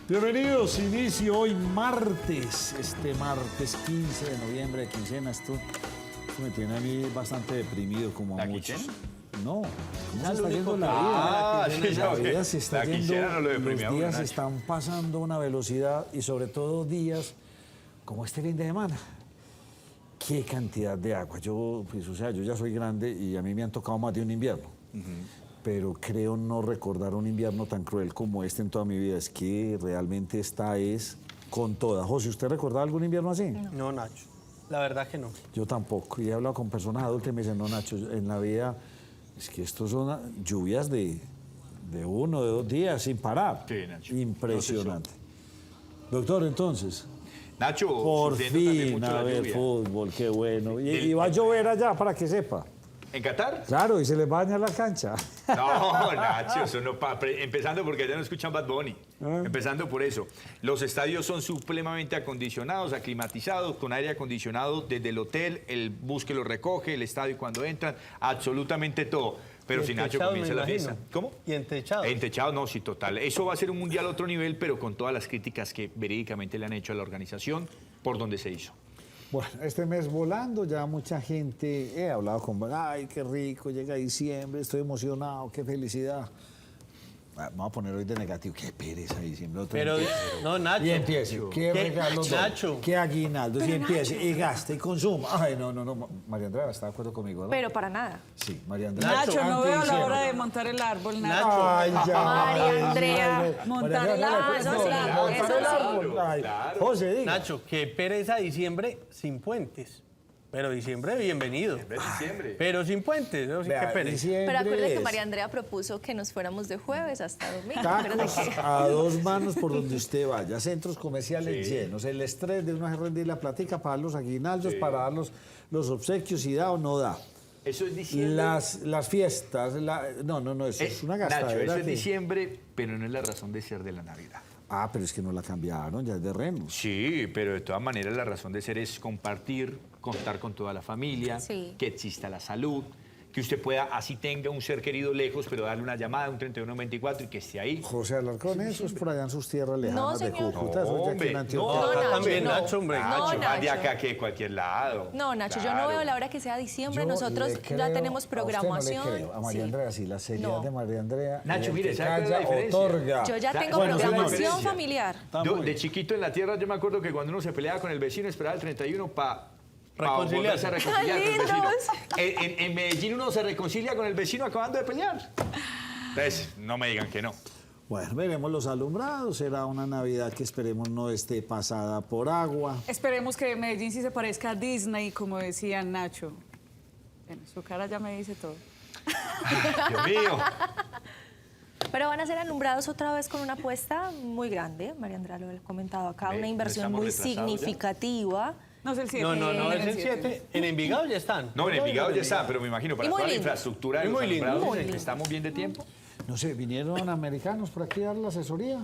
Bienvenidos, inicio hoy martes, este martes 15 de noviembre de quincena. Esto me tiene a mí bastante deprimido, como a muchos. quincena? No, ¿cómo se está yendo la vida? La vida se está yendo, los días están pasando a una velocidad y sobre todo días como este fin de semana. Qué cantidad de agua. Yo ya soy grande y a mí me han tocado más de un invierno. Pero creo no recordar un invierno tan cruel como este en toda mi vida. Es que realmente esta es con toda. José, ¿usted recordaba algún invierno así? No, Nacho. La verdad que no. Yo tampoco. Y he hablado con personas adultas y me dicen, no, Nacho, en la vida es que estos son lluvias de 1 de 2 días sin parar. Sí, Nacho. Impresionante. Doctor, entonces, Nacho, por sufriendo también fin mucho a la ver lluvia. fútbol, qué bueno. Y va a llover allá, para que sepa. ¿En Qatar? Claro, y se les va a dañar la cancha. No, Nacho, eso no empezando porque allá no escuchan Bad Bunny. Empezando por eso. Los estadios son supremamente acondicionados, aclimatizados, con aire acondicionado desde el hotel, el bus que los recoge, el estadio cuando entran, absolutamente todo. Pero si Nacho comienza la fiesta. ¿Cómo? ¿Y en techado? En techado, no, sí, total. Eso va a ser un mundial a otro nivel, pero con todas las críticas que verídicamente le han hecho a la organización por donde se hizo. Bueno, este mes volando, ya mucha gente, he hablado con, ay, qué rico, llega diciembre, estoy emocionado, qué felicidad. Vamos a poner hoy de negativo, qué pereza diciembre. Pero, no, Nacho. Y empiece, qué regalo, Nacho. qué aguinaldo, y empiece, y gaste, y consuma. Ay, no, María Andrea está de acuerdo conmigo, ¿no? Pero para nada. Sí, María Andrea. Nacho, no veo la antidiciembre. hora de montar el árbol, Nacho. Ay, ya. María Andrea, montar el árbol, eso sí, montar eso el sí. árbol. Ay, José, diga. Nacho, qué pereza diciembre sin puentes. Pero diciembre, bienvenido. Diciembre. Pero sin puentes, ¿no? Vea, Qué pereza. diciembre Pero acuérdate que es María Andrea propuso que nos fuéramos de jueves hasta domingo. tacos Acuérdate que- a 2 manos por donde usted vaya, centros comerciales llenos, el estrés de uno rendir la platica para dar los aguinaldos, para dar los obsequios, y da o no da. Eso es diciembre. Las fiestas, no, eso es una gastadera. Nacho, eso es que- diciembre, pero no es la razón de ser de la Navidad. Ah, pero es que no la cambiaron, ya es de Renos. Sí, pero de todas maneras la razón de ser es compartir, contar con toda la familia, Sí. que exista la salud, que usted pueda, así tenga un ser querido lejos, pero darle una llamada, un 3124 y que esté ahí. José Alarcón, eso es por allá en sus tierras lejanas de señor. Cúcuta, eso ya aquí en No, Antioquia. No, Nacho, también, no. Nacho, hombre. No, Nacho, más de Nacho. acá que de cualquier lado. No, Nacho, yo Claro. no veo la hora que sea diciembre. Yo Nosotros le ya creo- tenemos a programación. usted no le creo, a María Sí. Andrea sí, la seriedad No. de María Andrea. Nacho, el mire, que ¿sabe cuál es la calla, diferencia? otorga. Yo ya tengo Bueno, programación diferencia. familiar. De chiquito en la tierra, yo me acuerdo que cuando uno se peleaba con el vecino, esperaba el 31 para Reconciliarse. reconciliar con el vecino. ¡Lindos! En Medellín uno se reconcilia con el vecino acabando de pelear. Entonces, no me digan que no. Bueno, veremos los alumbrados, será una Navidad que esperemos no esté pasada por agua. Esperemos que Medellín sí se parezca a Disney, como decía Nacho. Bueno, su cara ya me dice todo. Dios mío. Pero van a ser alumbrados otra vez con una apuesta muy grande. María Andrea lo he comentado acá, Ve, una ¿no inversión estamos muy retrasados ya? significativa. No es el 7. No, es el 7. En Envigado ya están. No, en Envigado ya está, pero me imagino para Y muy toda la lindo. infraestructura de Y los muy lindo. alumbrados Muy en que lindo. estamos bien de tiempo. No sé, vinieron americanos por aquí a dar la asesoría.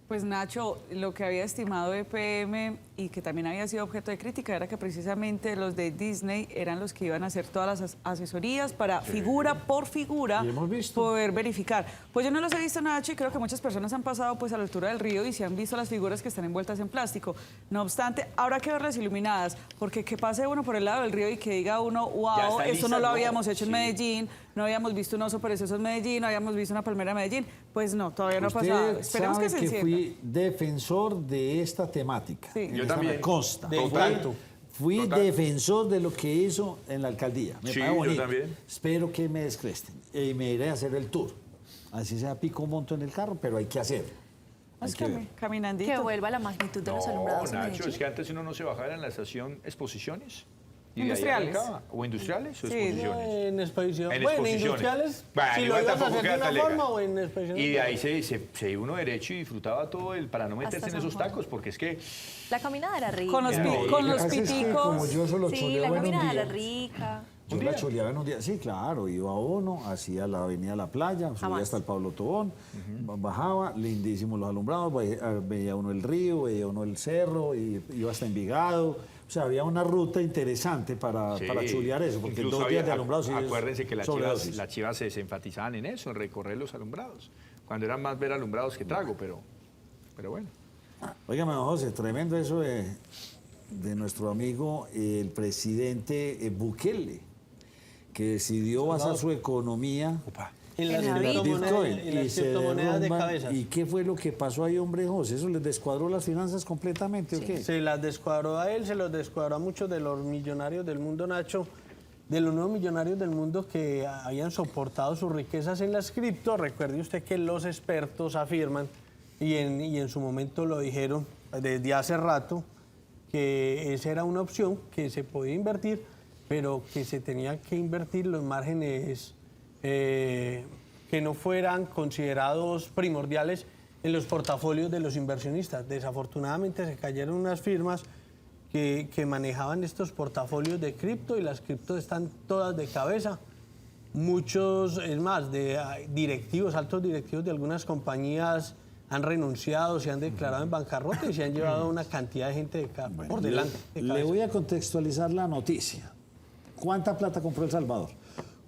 Pues Nacho, lo que había estimado EPM y que también había sido objeto de crítica era que precisamente los de Disney eran los que iban a hacer todas las asesorías para figura por figura Y hemos visto. poder verificar. Pues yo no los he visto, Nacho, y creo que muchas personas han pasado pues a la altura del río y se han visto las figuras que están envueltas en plástico. No obstante, habrá que verlas iluminadas, porque que pase uno por el lado del río y que diga uno, Ya wow, están esto no listas, lo ¿no? habíamos hecho en Sí. Medellín, no habíamos visto un oso perezoso en Medellín, no habíamos visto una palmera en Medellín. Pues no, todavía no ha pasado. Usted Esperemos sabe que se que encienda. fui defensor de esta temática. Sí. En Yo esta también. me consta. De Total. igualito. Fui Total. defensor de lo que hizo en la alcaldía. Me Sí, parece yo bonito. también. Espero que me descresten. Y me iré a hacer el tour. Así sea pico monto en el carro, pero hay que hacer. Hay Es que ver. caminandito. Que vuelva la magnitud de los No, alumbrados en Nacho, Medellín. es que antes uno no se bajara en la estación Exposiciones. Y de ahí Industriales. arrancaba. ¿O industriales o Sí. exposiciones? En exposición. En Bueno, en exposiciones. industriales, Bueno, si lo igual ibas a tampoco hacer de queda una tan legal. forma o en exposiciones. Y de ahí se iba uno derecho y disfrutaba todo el para no meterse Hasta en San esos Juan. tacos, porque es que La caminada era rica. Con los, con los Así es que como piticos. yo eso lo Sí, la choleaba en un caminada día. era rica. Yo la choleaba en un día. Sí, claro, iba uno, hacía la avenida La Playa, subía Jamás. hasta el Pablo Tobón, bajaba, lindísimos los alumbrados, veía uno el río, veía uno el cerro, y iba hasta Envigado. O sea, había una ruta interesante para chulear eso, porque Incluso 2 días había- de alumbrados sí es acuérdense que sobredosis. las chivas se enfatizaban en eso, en recorrer los alumbrados. Cuando eran más ver alumbrados que trago, pero pero bueno. Óigame, don José, tremendo eso de nuestro amigo, el presidente Bukele, que decidió basar su economía En las En Bitcoin en las y se criptomonedas de derrumban. cabezas. ¿Y qué fue lo que pasó ahí, hombre José? ¿Eso les descuadró las finanzas completamente o qué? Se las descuadró a él, se los descuadró a muchos de los millonarios del mundo, Nacho, de los nuevos millonarios del mundo que habían soportado sus riquezas en las cripto. Recuerde usted que los expertos afirman, y en su momento lo dijeron desde hace rato, que esa era una opción que se podía invertir, pero que se tenía que invertir los márgenes que no fueran considerados primordiales en los portafolios de los inversionistas. Desafortunadamente se cayeron unas firmas que manejaban estos portafolios de cripto y las criptos están todas de cabeza. Muchos, es más, de directivos, altos directivos de algunas compañías han renunciado, se han declarado en bancarrota y se han llevado una cantidad de gente por delante. Le voy a contextualizar la noticia. ¿Cuánta plata compró El Salvador?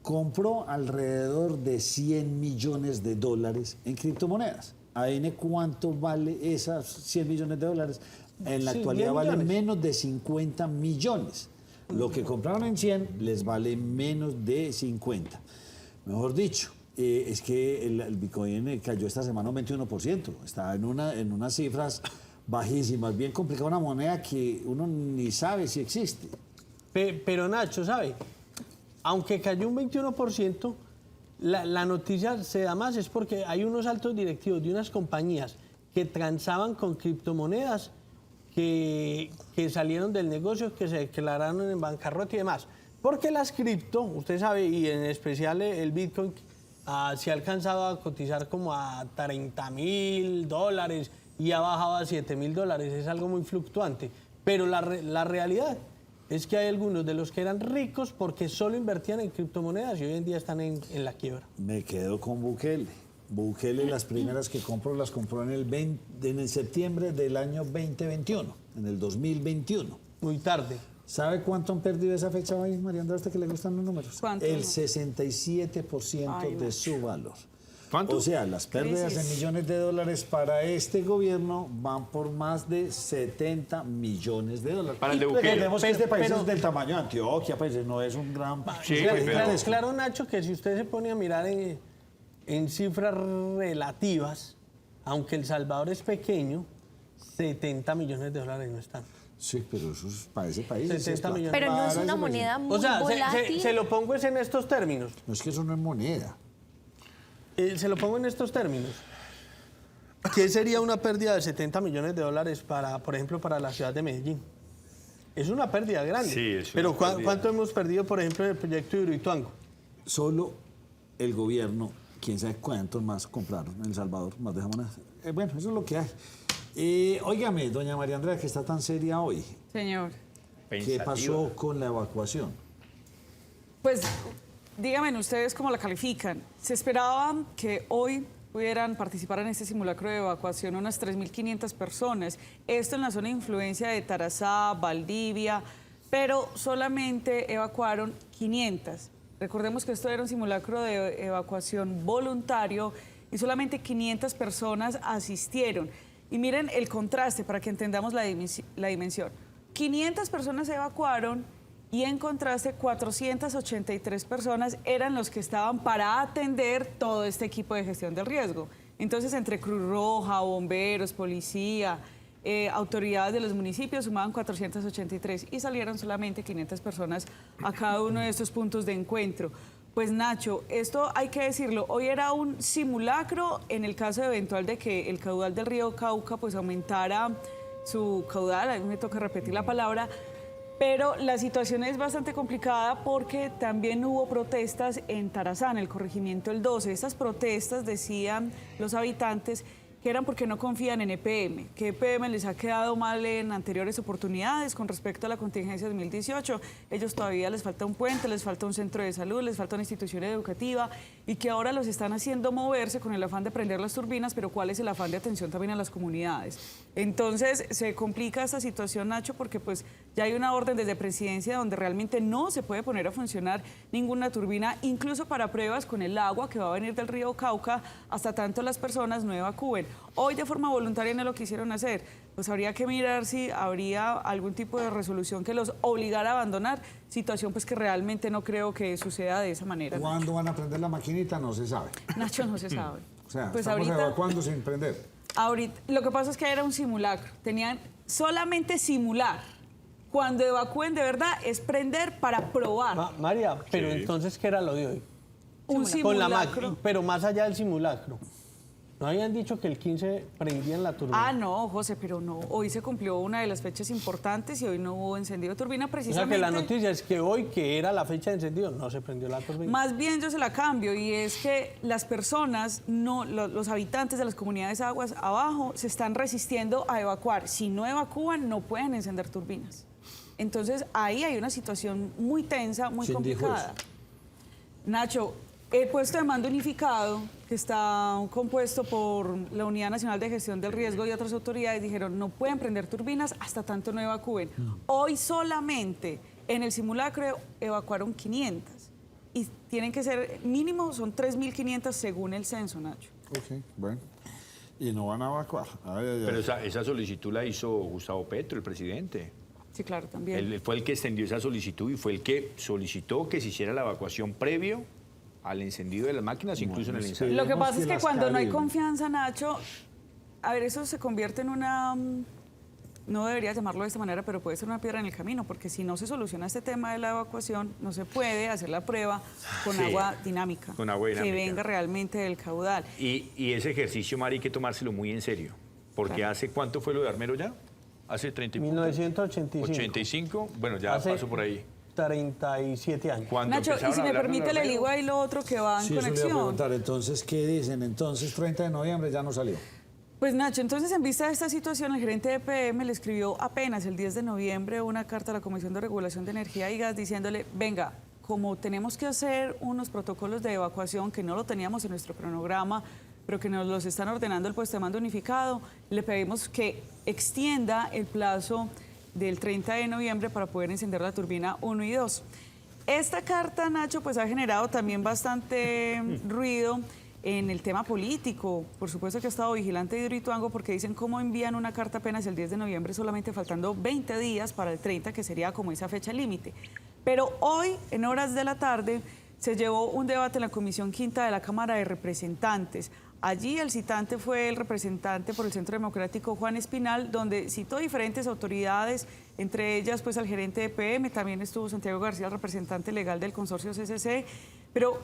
Compró alrededor de 100 millones de dólares en criptomonedas. ¿Adivine cuánto vale esas 100 millones de dólares? En la Sí, actualidad 10 vale millones. menos de 50 millones. Lo que compraron en 100 les vale menos de 50. Mejor dicho, es que el Bitcoin cayó esta semana un 21%. Está en unas cifras bajísimas. Bien complicada, una moneda que uno ni sabe si existe. Pero Nacho, ¿sabe? Aunque cayó un 21%, la noticia se da más es porque hay unos altos directivos de unas compañías que transaban con criptomonedas que salieron del negocio, que se declararon en bancarrota y demás. Porque las cripto, usted sabe, y en especial el Bitcoin, se ha alcanzado a cotizar como a $30.000 y ha bajado a $7.000. Es algo muy fluctuante. Pero la realidad es que hay algunos de los que eran ricos porque solo invertían en criptomonedas y hoy en día están en la quiebra. Me quedo con Bukele. Bukele, las primeras que compró, las compró en el septiembre del año 2021, en el 2021. Muy tarde. ¿Sabe cuánto han perdido esa fecha hoy, María Andrea, a usted que le gustan los números? ¿Cuánto? El 67% Ay, de Nacho. su valor. ¿Cuánto? O sea, las pérdidas en millones de dólares para este gobierno van por más de 70 millones de dólares. Para el de Y Bukele. recordemos que este país Pero- es del tamaño de Antioquia, pues no es un gran... Sí, claro, pero- claro, claro, Nacho, que si usted se pone a mirar en cifras relativas, aunque El Salvador es pequeño, 70 millones de dólares no están. Sí, pero eso es para ese país. 70 es plata. millones. Pero no es Para una ese país. moneda muy O sea, volátil. se lo pongo es en estos términos. No es que eso no es moneda. Se lo pongo en estos términos. ¿Qué sería una pérdida de 70 millones de dólares para, por ejemplo, para la ciudad de Medellín? Es una pérdida grande. Sí, es una Pero pérdida. ¿cuánto hemos perdido, por ejemplo, en el proyecto de Hidroituango? Solo el gobierno, quién sabe cuántos más compraron en El Salvador, más de monedas. Bueno, eso es lo que hay. Óigame, doña María Andrea, que está tan seria hoy, Señor. ¿qué Pensativa. pasó con la evacuación? Pues díganme ustedes cómo la califican. Se esperaba que hoy pudieran participar en este simulacro de evacuación unas 3.500 personas. Esto en la zona de influencia de Tarazá, Valdivia, pero solamente evacuaron 500. Recordemos que esto era un simulacro de evacuación voluntario y solamente 500 personas asistieron. Y miren el contraste para que entendamos la dimensión. 500 personas se evacuaron y en contraste 483 personas eran los que estaban para atender todo este equipo de gestión del riesgo. Entonces, entre Cruz Roja, bomberos, policía, autoridades de los municipios sumaban 483 y salieron solamente 500 personas a cada uno de estos puntos de encuentro. Pues Nacho, esto hay que decirlo, hoy era un simulacro en el caso eventual de que el caudal del río Cauca pues aumentara su caudal, a mí me toca repetir la palabra, pero la situación es bastante complicada porque también hubo protestas en Tarazá, en el corregimiento El 12. Estas protestas, decían los habitantes, que eran porque no confían en EPM, que EPM les ha quedado mal en anteriores oportunidades con respecto a la contingencia 2018. Ellos todavía les falta un puente, les falta un centro de salud, les falta una institución educativa y que ahora los están haciendo moverse con el afán de prender las turbinas, pero ¿cuál es el afán de atención también a las comunidades? Entonces se complica esta situación, Nacho, porque pues ya hay una orden desde Presidencia donde realmente no se puede poner a funcionar ninguna turbina, incluso para pruebas con el agua que va a venir del río Cauca, hasta tanto las personas no evacúen. Hoy de forma voluntaria no lo quisieron hacer. Pues habría que mirar si habría algún tipo de resolución que los obligara a abandonar, situación pues que realmente no creo que suceda de esa manera. ¿Cuándo van a prender la maquinita? No se sabe. Nacho, no se sabe. O sea, pues estamos ahorita, evacuando sin prender. ahorita, lo que pasa es que era un simulacro, tenían solamente simular. Cuando evacúen de verdad es prender para probar. María, pero entonces, ¿qué era lo de hoy? Un Con la simulacro. máquina, pero más allá del simulacro. ¿No habían dicho que el 15 prendían la turbina? Ah, no, José, pero no. Hoy se cumplió una de las fechas importantes y hoy no hubo encendido de turbina O sea precisamente. que la noticia es que hoy, que era la fecha de encendido, no se prendió la turbina. Más bien yo se la cambio y es que las personas, los habitantes de las comunidades aguas abajo se están resistiendo a evacuar. Si no evacúan, no pueden encender turbinas. Entonces ahí hay una situación muy tensa, muy ¿Quién dijo complicada. Nacho, el puesto de mando unificado, que está compuesto por la Unidad Nacional de Gestión del Riesgo y otras autoridades, dijeron no pueden prender turbinas hasta tanto no evacúen. Hoy solamente en el simulacro evacuaron 500 y tienen que ser mínimo, son 3.500 según el censo, Nacho. Ok, bueno. Y no van a evacuar. Ay, ay, ay. Pero esa solicitud la hizo Gustavo Petro, el presidente. Sí, claro, también. Él fue el que extendió esa solicitud y fue el que solicitó que se hiciera la evacuación previo al encendido de las máquinas, incluso en el encendido. Lo que pasa es que que las cuando no hay calibre. confianza, Nacho, a ver, eso se convierte en una, no debería llamarlo de esta manera, pero puede ser una piedra en el camino, porque si no se soluciona este tema de la evacuación, no se puede hacer la prueba con Sí, agua dinámica. con agua dinámica. Que venga realmente del caudal. Y ese ejercicio, Mari, hay que tomárselo muy en serio. Porque Claro. ¿hace cuánto fue lo de Armero ya? ¿Hace 30 y punto? 1985. 85, bueno, ya Hace pasó por ahí. 37 años. Cuando Nacho, y empezaron si a me hablar con permite, le Armero, digo ahí lo otro que va en Sí, eso le iba a conexión. preguntar. Entonces, ¿qué dicen? Entonces, 30 de noviembre ya no salió. Pues Nacho, entonces en vista de esta situación, el gerente de EPM le escribió apenas el 10 de noviembre una carta a la Comisión de Regulación de Energía y Gas diciéndole, venga, como tenemos que hacer unos protocolos de evacuación que no lo teníamos en nuestro cronograma, pero que nos los están ordenando el puesto de mando unificado, le pedimos que extienda el plazo del 30 de noviembre para poder encender la turbina 1 y 2. Esta carta, Nacho, pues ha generado también bastante ruido en el tema político. Por supuesto que ha estado vigilante de Hidroituango porque dicen cómo envían una carta apenas el 10 de noviembre, solamente faltando 20 días para el 30, que sería como esa fecha límite. Pero hoy, en horas de la tarde, se llevó un debate en la Comisión Quinta de la Cámara de Representantes. Allí el citante fue el representante por el Centro Democrático, Juan Espinal, donde citó diferentes autoridades, entre ellas pues al gerente de EPM, también estuvo Santiago García, el representante legal del consorcio CCC, pero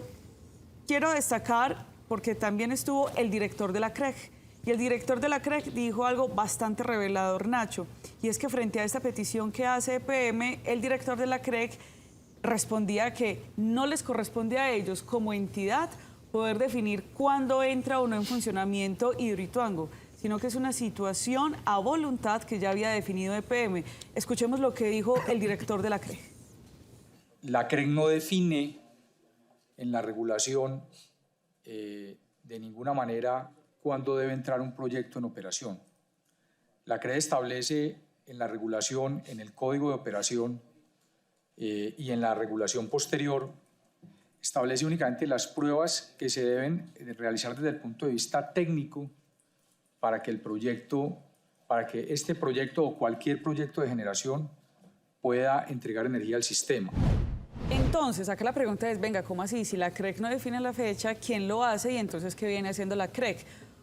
quiero destacar porque también estuvo el director de la CREG, y el director de la CREG dijo algo bastante revelador, Nacho, y es que frente a esta petición que hace EPM, el director de la CREG respondía que no les corresponde a ellos como entidad poder definir cuándo entra o no en funcionamiento Hidroituango, sino que es una situación a voluntad que ya había definido EPM. Escuchemos lo que dijo el director de la CREG. La CREG no define en la regulación de ninguna manera cuándo debe entrar un proyecto en operación. La CREG establece en la regulación, en el código de operación y en la regulación posterior, establece únicamente las pruebas que se deben realizar desde el punto de vista técnico para que este proyecto o cualquier proyecto de generación pueda entregar energía al sistema. Entonces, acá la pregunta es, venga, ¿cómo así? Si la CREG no define la fecha, ¿quién lo hace? Y entonces, ¿qué viene haciendo la CREG?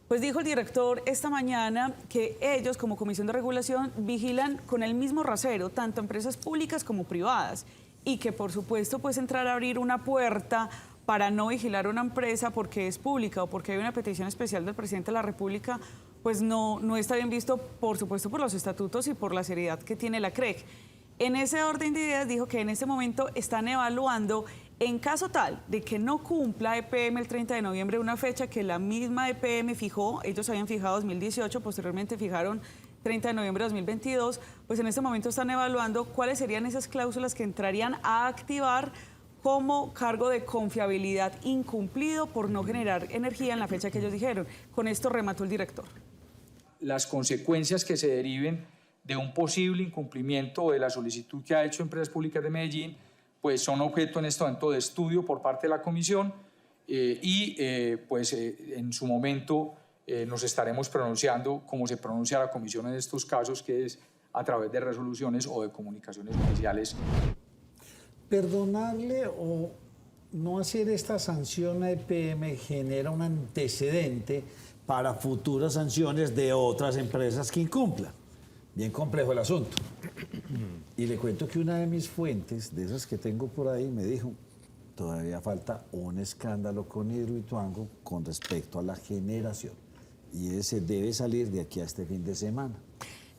Pues dijo el director esta mañana que ellos, como Comisión de Regulación, vigilan con el mismo rasero, tanto empresas públicas como privadas, y que, por supuesto, pues entrar a abrir una puerta para no vigilar una empresa porque es pública o porque hay una petición especial del presidente de la República, pues no está bien visto, por supuesto, por los estatutos y por la seriedad que tiene la CREG. En ese orden de ideas dijo que en este momento están evaluando, en caso tal de que no cumpla EPM el 30 de noviembre, una fecha que la misma EPM fijó, ellos habían fijado 2018, posteriormente fijaron 30 de noviembre de 2022, pues en este momento están evaluando cuáles serían esas cláusulas que entrarían a activar como cargo de confiabilidad incumplido por no generar energía en la fecha que ellos dijeron. Con esto remató el director. Las consecuencias que se deriven de un posible incumplimiento de la solicitud que ha hecho Empresas Públicas de Medellín, pues son objeto en este momento de estudio por parte de la Comisión en su momento nos estaremos pronunciando como se pronuncia la Comisión en estos casos, que es a través de resoluciones o de comunicaciones oficiales. Perdonarle o no hacer esta sanción a EPM genera un antecedente para futuras sanciones de otras empresas que incumplan. Bien complejo el asunto. Y le cuento que una de mis fuentes, de esas que tengo por ahí, me dijo, todavía falta un escándalo con Hidroituango con respecto a la generación. Y ese debe salir de aquí a este fin de semana.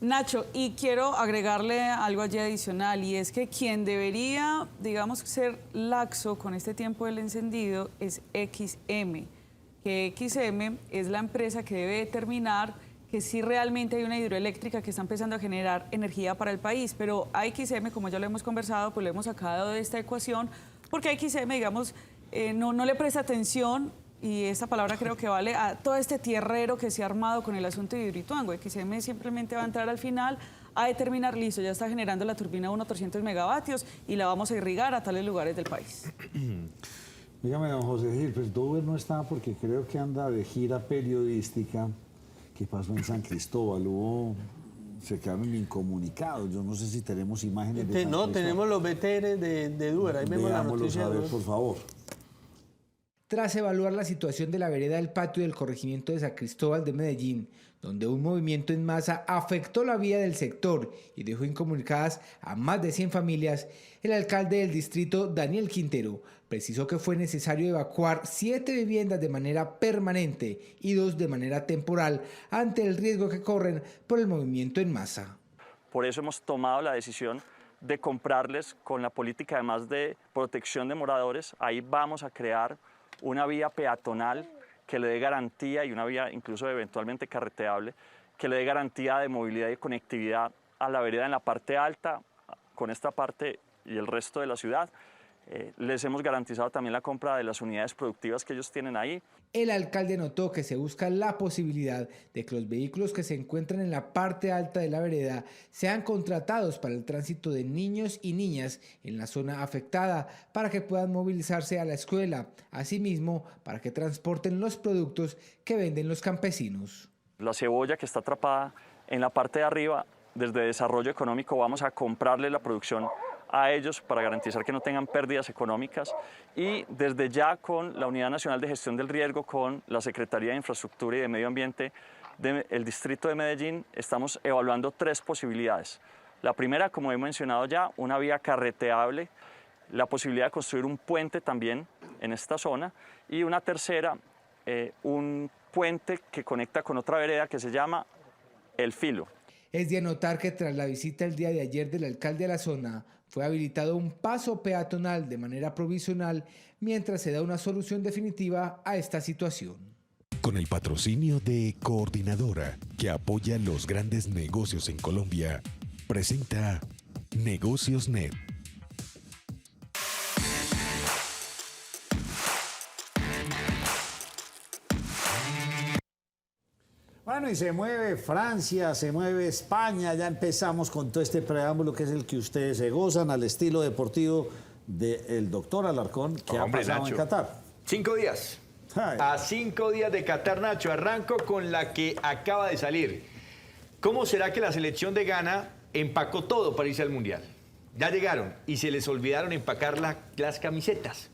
Nacho, y quiero agregarle algo allí adicional, y es que quien debería, digamos, ser laxo con este tiempo del encendido es XM, que XM es la empresa que debe determinar que sí realmente hay una hidroeléctrica que está empezando a generar energía para el país, pero a XM, como ya lo hemos conversado, pues lo hemos sacado de esta ecuación, porque a XM, digamos, no le presta atención, y esta palabra creo que vale a todo este tierrero que se ha armado con el asunto de Hidroituango. XM simplemente va a entrar al final a determinar, listo, ya está generando la turbina 300 megavatios y la vamos a irrigar a tales lugares del país. Dígame, don José Gil, pues Dover no está porque creo que anda de gira periodística. ¿Qué pasó en San Cristóbal? Se quedaron incomunicados. Yo no sé si tenemos imágenes de San Cristóbal. Tenemos los BTR de Dover, ahí vemos la noticia. A ver, por favor. Tras evaluar la situación de la vereda del patio del corregimiento de San Cristóbal de Medellín, donde un movimiento en masa afectó la vía del sector y dejó incomunicadas a más de 100 familias, el alcalde del distrito, Daniel Quintero, precisó que fue necesario evacuar 7 viviendas de manera permanente y 2 de manera temporal ante el riesgo que corren por el movimiento en masa. Por eso hemos tomado la decisión de comprarles con la política además de protección de moradores. Ahí vamos a crear una vía peatonal que le dé garantía y una vía incluso eventualmente carreteable, que le dé garantía de movilidad y conectividad a la vereda en la parte alta, con esta parte y el resto de la ciudad. Les hemos garantizado también la compra de las unidades productivas que ellos tienen ahí. El alcalde notó que se busca la posibilidad de que los vehículos que se encuentran en la parte alta de la vereda sean contratados para el tránsito de niños y niñas en la zona afectada para que puedan movilizarse a la escuela, asimismo para que transporten los productos que venden los campesinos. La cebolla que está atrapada en la parte de arriba, desde Desarrollo Económico vamos a comprarle la producción a ellos para garantizar que no tengan pérdidas económicas, y desde ya con la Unidad Nacional de Gestión del Riesgo, con la Secretaría de Infraestructura y de Medio Ambiente del Distrito de Medellín, estamos evaluando 3 posibilidades. La primera, como he mencionado ya, una vía carreteable, la posibilidad de construir un puente también en esta zona, y una tercera, un puente que conecta con otra vereda que se llama El Filo. Es de anotar que tras la visita el día de ayer del alcalde a la zona, fue habilitado un paso peatonal de manera provisional mientras se da una solución definitiva a esta situación. Con el patrocinio de Coordinadora, que apoya los grandes negocios en Colombia, presenta Negocios Net. Bueno, y se mueve Francia, se mueve España, ya empezamos con todo este preámbulo que es el que ustedes se gozan al estilo deportivo del doctor Alarcón, que ha pasado en Qatar. 5 días. Ay. A 5 días de Qatar, Nacho, arranco con la que acaba de salir. ¿Cómo será que la selección de Ghana empacó todo para irse al Mundial? Ya llegaron y se les olvidaron empacar las camisetas.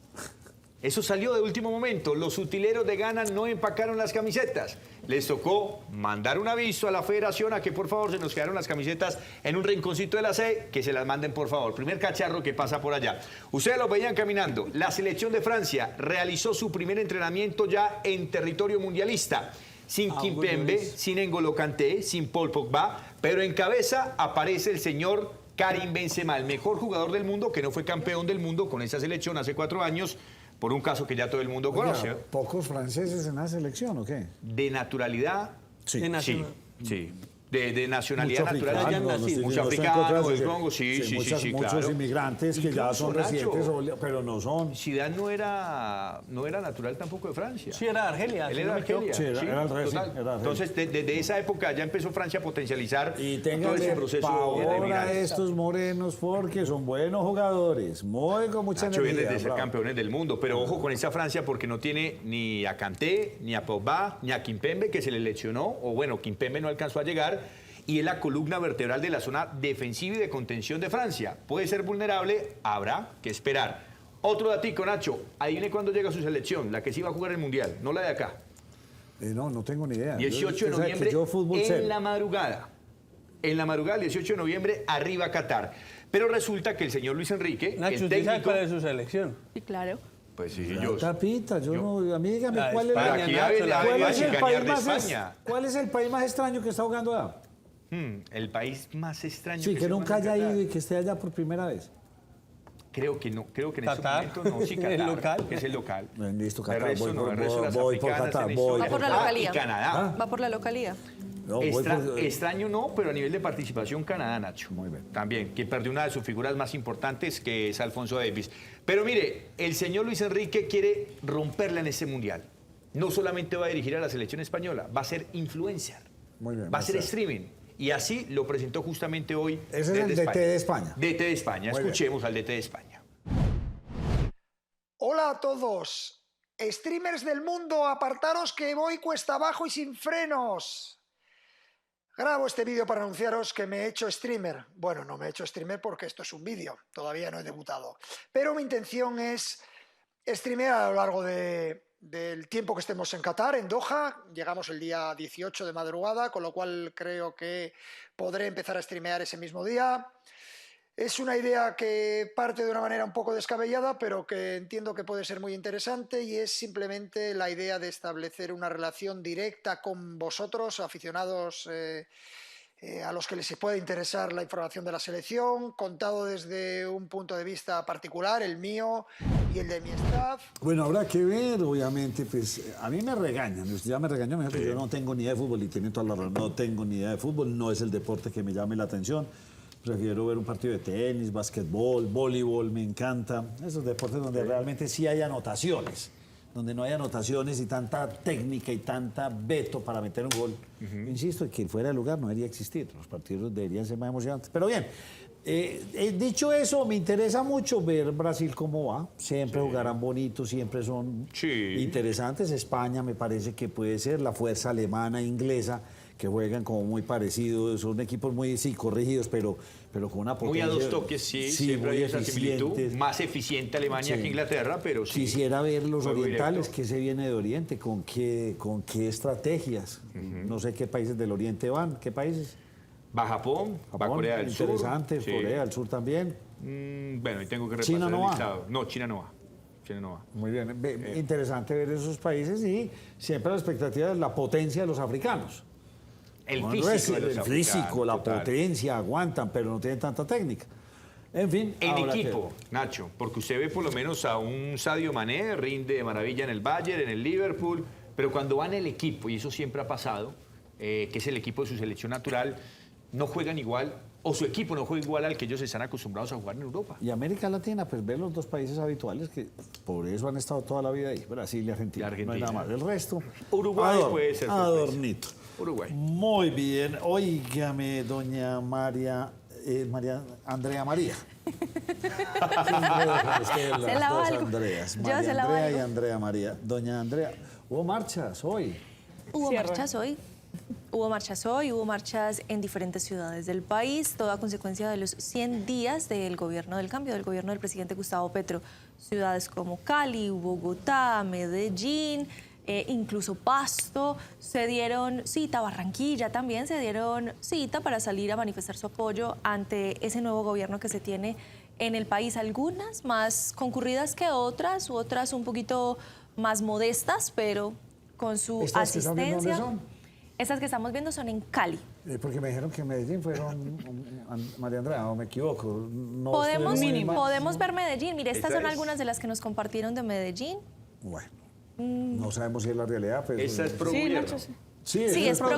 Eso salió de último momento. Los utileros de Ghana no empacaron las camisetas. Les tocó mandar un aviso a la federación a que por favor se nos quedaron las camisetas en un rinconcito de la sede, que se las manden por favor. Primer cacharro que pasa por allá. Ustedes lo veían caminando. La selección de Francia realizó su primer entrenamiento ya en territorio mundialista. Sin Kimpembe, sin N'Golo Kanté, sin Paul Pogba, pero en cabeza aparece el señor Karim Benzema, el mejor jugador del mundo, que no fue campeón del mundo con esa selección hace 4 años, por un caso que ya todo el mundo conoce. ¿Pocos franceses en la selección o qué? De naturalidad, Sí. sí. de nacionalidad Mucho natural. africano, Mucho africano, del Congo, sí, muchos claro. inmigrantes que ya son Incluso, Nacho, residentes, pero no son. Zidane no era natural tampoco de Francia. Sí, era de Argelia. Él si era no de me equivoco. Argelia. Sí, era el rey, sí, total. era el rey. Entonces, desde esa época ya empezó Francia a potencializar Y todo tengan ese proceso de pavor a inmigrantes. estos morenos porque son buenos jugadores, muy con mucha Nacho viene energía. de ser bravo. campeones del mundo, pero ojo con esta Francia porque no tiene ni a Kanté, ni a Pogba, ni a Kimpembe, que se le lesionó, o bueno, Kimpembe no alcanzó a llegar, y es la columna vertebral de la zona defensiva y de contención de Francia. Puede ser vulnerable, habrá que esperar. Otro datico, Nacho, adivine cuándo llega su selección, la que sí va a jugar el Mundial, no la de acá. No tengo ni idea. 18 de Usted sabe que noviembre yo fútbol en cero. la madrugada. En la madrugada, el 18 de noviembre, arriba Qatar. Pero resulta que el señor Luis Enrique, Nacho, el ¿usted sabe técnico... cuál es su selección? Sí, claro. Pues sí, Tapita, yo no, a mí dígame La cuál es, España, Aquí Nacho, habla- la- habla- cuál es el chicanear país de más España. ¿cuál es el país más extraño que está jugando allá? El país más extraño Sí, que se nunca juega haya en Qatar. ido y que esté allá por primera vez. Creo que no, creo que en este Qatar. momento no, sí, Qatar, El local. que es el local. Listo, El Qatar, resto no, el resto de las voy por africanas Qatar, en voy historia. Va por la Ah, localía. y Canadá. Va por la localía. No, voy por- Extraño no, pero a nivel de participación Canadá, Nacho. Muy bien. También, que perdió una de sus figuras más importantes, que es Alfonso Davies. Pero mire, el señor Luis Enrique quiere romperla en este Mundial. No solamente va a dirigir a la selección española, va a ser influencer. Muy bien, Va a ser maestro. streaming. Y así lo presentó justamente hoy. Ese es el desde DT de España. DT de España. Muy bien. Escuchemos al DT de España. Hola a todos. Streamers del mundo, apartaros que voy cuesta abajo y sin frenos. Grabo este vídeo para anunciaros que me he hecho streamer. Bueno, no me he hecho streamer porque esto es un vídeo, todavía no he debutado. Pero mi intención es streamear a lo largo del tiempo que estemos en Qatar, en Doha. Llegamos el día 18 de madrugada, con lo cual creo que podré empezar a streamear ese mismo día. Es una idea que parte de una manera un poco descabellada, pero que entiendo que puede ser muy interesante, y es simplemente la idea de establecer una relación directa con vosotros, aficionados a los que les puede interesar la información de la selección, contado desde un punto de vista particular, el mío y el de mi staff. Bueno, habrá que ver, obviamente, pues a mí me regañan, usted ya me regañó, me dijo que yo no tengo ni idea de fútbol, y tiene toda la razón, no tengo ni idea de fútbol, no es el deporte que me llame la atención. Prefiero ver un partido de tenis, básquetbol, voleibol, me encanta. Esos deportes donde realmente sí hay anotaciones, donde no hay anotaciones y tanta técnica y tanta veto para meter un gol. Insisto, que fuera de lugar no debería existir. Los partidos deberían ser más emocionantes. Pero bien, dicho eso, me interesa mucho ver Brasil cómo va. Siempre jugarán bonito, siempre son interesantes. España me parece que puede ser la fuerza alemana, inglesa, que juegan como muy parecidos, son equipos muy corregidos, pero con una potencia. Muy a dos toques, sí, siempre muy hay esa similitud. eficientes. Más eficiente Alemania que Inglaterra, pero sí. Quisiera ver los Juego orientales, directo. qué se viene de Oriente, con qué estrategias. No sé qué países del Oriente van, ¿qué países? Va Japón, va Corea del Sur. Interesante, Sí. Corea del Sur también. Bueno, y tengo que repasar China no el va. listado. No, China no va. China no va. Muy bien, interesante ver esos países, y siempre la expectativa es la potencia de los africanos. El No, físico, es de los el africanos, físico, la total. potencia, aguantan, pero no tienen tanta técnica. En fin. En habrá que equipo, ver. Nacho, porque usted ve por lo menos a un Sadio Mané, rinde de maravilla en el Bayern, en el Liverpool, pero cuando va en el equipo, y eso siempre ha pasado, que es el equipo de su selección natural, no juegan igual, o su equipo no juega igual al que ellos están acostumbrados a jugar en Europa. Y América Latina, pues ver los dos países habituales que por eso han estado toda la vida ahí, Brasil y Argentina. Y Argentina. No hay nada más. El resto, Uruguay puede ser sorpresa. adornito. Uruguay. Muy bien. Óigame, doña María Andrea María. Se la valgo. Andreas. Yo María se la Andrea y valgo. Andrea María. Doña Andrea, hubo marchas hoy. Hubo Cierra. marchas hoy. Hubo marchas en diferentes ciudades del país, todo a consecuencia de los 100 días del gobierno del cambio, del gobierno del presidente Gustavo Petro. Ciudades como Cali, Bogotá, Medellín, incluso Pasto, se dieron cita, Barranquilla también se dieron cita para salir a manifestar su apoyo ante ese nuevo gobierno que se tiene en el país. Algunas más concurridas que otras, u otras un poquito más modestas, pero con su ¿Estas que están viendo asistencia. dónde son? Estas que estamos viendo son en Cali. Porque me dijeron que en Medellín fueron María Andrea, o me equivoco. No Podemos, estoy muy- podemos ver Medellín. Mire, estas Esa son es. algunas de las que nos compartieron de Medellín. Bueno, no sabemos si es la realidad, pero... Esa es pro Sí, gobierno. Nacho, sí. Sí, es pro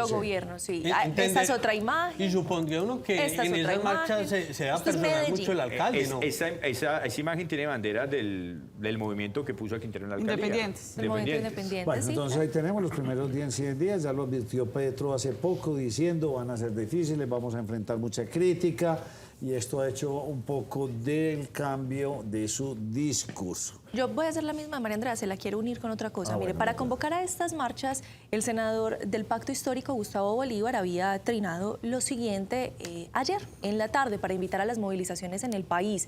gobierno, sí. Esta es otra imagen. Y supondría uno que en esas marchas se va a personar mucho el alcalde, ¿no? Esa imagen tiene banderas del movimiento que puso a Quintero en la alcaldía. Independientes. El movimiento independiente, Bueno, sí. entonces ahí tenemos los primeros 100 días, ya lo advirtió Petro hace poco diciendo van a ser difíciles, vamos a enfrentar mucha crítica y esto ha hecho un poco del cambio de su discurso. Yo voy a hacer la misma, María Andrea, se la quiero unir con otra cosa. Mire, para convocar a estas marchas, el senador del Pacto Histórico, Gustavo Bolívar, había trinado lo siguiente ayer en la tarde para invitar a las movilizaciones en el país.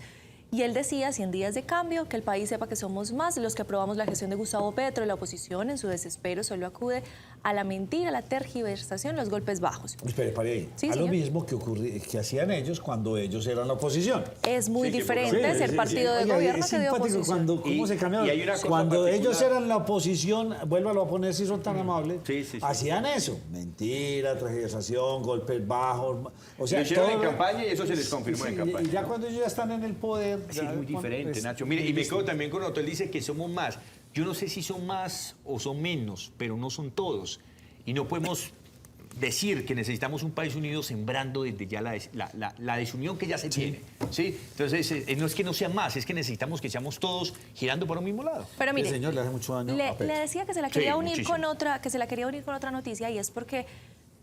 Y él decía, 100 días de cambio, que el país sepa que somos más los que aprobamos la gestión de Gustavo Petro. La oposición, en su desespero, solo acude a la mentira, a la tergiversación, los golpes bajos. Espere, pare ahí. Sí, a señor. lo mismo que hacían ellos cuando ellos eran la oposición. Es muy diferente ser partido de gobierno que de oposición. ¿Cómo se cambiaron? Cuando ellos eran la oposición, vuélvalo a poner si son tan amables, hacían eso. Mentira, tergiversación, golpes bajos. O sea, lo hicieron en campaña y eso se les confirmó en campaña. Y ya cuando ellos ya están en el poder... Sí, es muy diferente, Nacho. Mire, y me quedo también con otro, él dice que somos más. Yo no sé si son más o son menos, pero no son todos. Y no podemos decir que necesitamos un país unido sembrando desde ya la desunión que ya se tiene. ¿Sí? Entonces, no es que no sean más, es que necesitamos que seamos todos girando por un mismo lado. Pero mire, señor le hace mucho daño a Petro. le decía que se la quería unir con otra, noticia, y es porque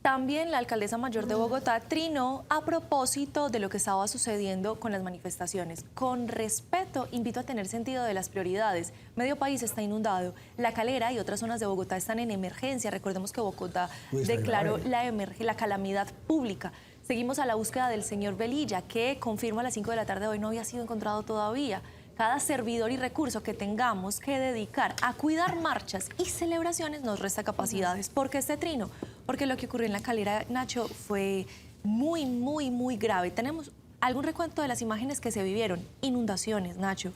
también la alcaldesa mayor de Bogotá trinó a propósito de lo que estaba sucediendo con las manifestaciones. Con respeto, invito a tener sentido de las prioridades. Medio país está inundado. La Calera y otras zonas de Bogotá están en emergencia. Recordemos que Bogotá declaró la calamidad pública. Seguimos a la búsqueda del señor Velilla, que confirma a las 5 de la tarde de hoy no había sido encontrado todavía. Cada servidor y recurso que tengamos que dedicar a cuidar marchas y celebraciones nos resta capacidades. ¿Por qué este trino? Porque lo que ocurrió en la Calera, Nacho, fue muy, muy, muy grave. Tenemos algún recuento de las imágenes que se vivieron. Inundaciones, Nacho,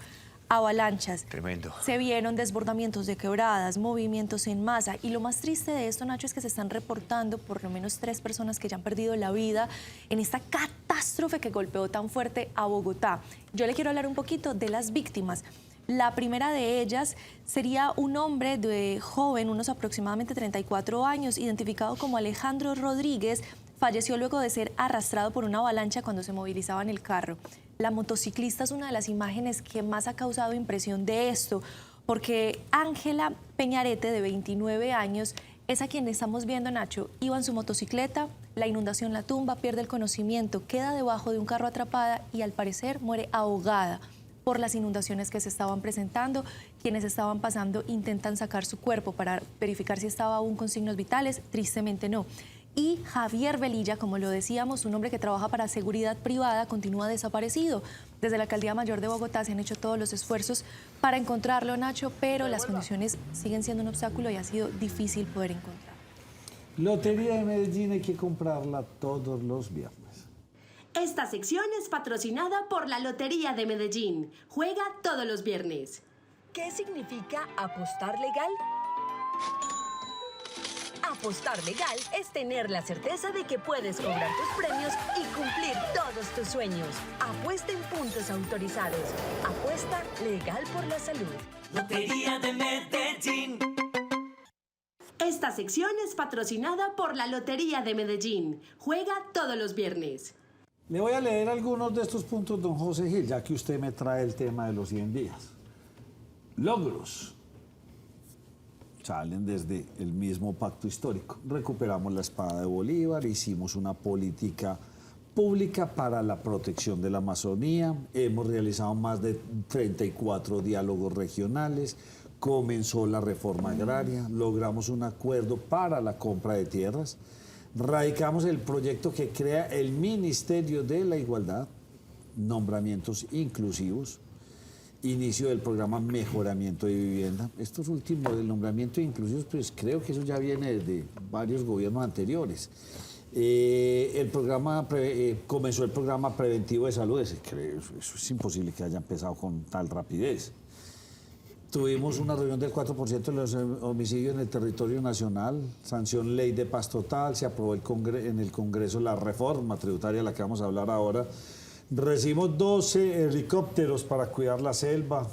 avalanchas. Tremendo. Se vieron desbordamientos de quebradas, movimientos en masa. Y lo más triste de esto, Nacho, es que se están reportando por lo menos 3 personas que ya han perdido la vida en esta catástrofe que golpeó tan fuerte a Bogotá. Yo le quiero hablar un poquito de las víctimas. La primera de ellas sería un hombre de joven, unos aproximadamente 34 años, identificado como Alejandro Rodríguez. Falleció luego de ser arrastrado por una avalancha cuando se movilizaba en el carro. La motociclista es una de las imágenes que más ha causado impresión de esto, porque Ángela Peñarete, de 29 años, es a quien estamos viendo, Nacho. Iba en su motocicleta, la inundación la tumba, pierde el conocimiento, queda debajo de un carro atrapada y al parecer muere ahogada por las inundaciones que se estaban presentando. Quienes estaban pasando intentan sacar su cuerpo para verificar si estaba aún con signos vitales. Tristemente no. Y Javier Velilla, como lo decíamos, un hombre que trabaja para seguridad privada, continúa desaparecido. Desde la Alcaldía Mayor de Bogotá se han hecho todos los esfuerzos para encontrarlo, Nacho, pero las condiciones siguen siendo un obstáculo y ha sido difícil poder encontrarlo. Lotería de Medellín hay que comprarla todos los viernes. Esta sección es patrocinada por la Lotería de Medellín. Juega todos los viernes. ¿Qué significa apostar legal? Apostar legal es tener la certeza de que puedes cobrar tus premios y cumplir todos tus sueños. Apuesta en puntos autorizados. Apuesta legal por la salud. Lotería de Medellín. Esta sección es patrocinada por la Lotería de Medellín. Juega todos los viernes. Le voy a leer algunos de estos puntos, don José Gil, ya que usted me trae el tema de los 100 días. Logros. Salen desde el mismo pacto histórico. Recuperamos la espada de Bolívar, hicimos una política pública para la protección de la Amazonía, hemos realizado más de 34 diálogos regionales, comenzó la reforma agraria, logramos un acuerdo para la compra de tierras, radicamos el proyecto que crea el Ministerio de la Igualdad, nombramientos inclusivos, inicio del programa Mejoramiento de Vivienda. Estos últimos del nombramiento inclusivos, pues creo que eso ya viene de varios gobiernos anteriores. Comenzó el programa preventivo de salud, eso es imposible que haya empezado con tal rapidez. Tuvimos una reunión del 4% de los homicidios en el territorio nacional, sanción ley de paz total, se aprobó en el Congreso la reforma tributaria de la que vamos a hablar ahora. Recibimos 12 helicópteros para cuidar la selva.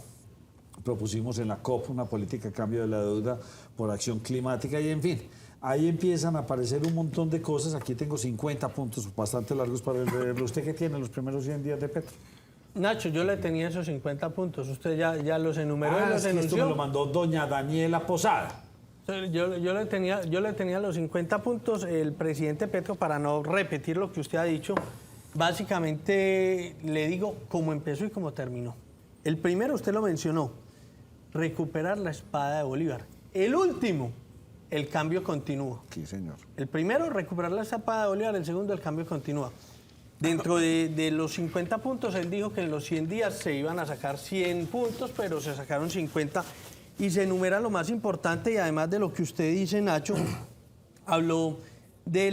Propusimos en la COP una política de cambio de la deuda por acción climática y, en fin, ahí empiezan a aparecer un montón de cosas. Aquí tengo 50 puntos bastante largos para leerlo. ¿Usted qué tiene los primeros 100 días de Petro? Nacho, yo le tenía esos 50 puntos. Usted ya los enumeró y los es que esto enunció. me lo mandó doña Daniela Posada. Yo le tenía los 50 puntos. El presidente Petro, para no repetir lo que usted ha dicho, básicamente le digo cómo empezó y cómo terminó. El primero, usted lo mencionó, recuperar la espada de Bolívar. El último, el cambio continúa. Sí, señor. El primero, recuperar la espada de Bolívar. El segundo, el cambio continúa. Dentro de los 50 puntos, él dijo que en los 100 días se iban a sacar 100 puntos, pero se sacaron 50. Y se enumera lo más importante, y además de lo que usted dice, Nacho, habló de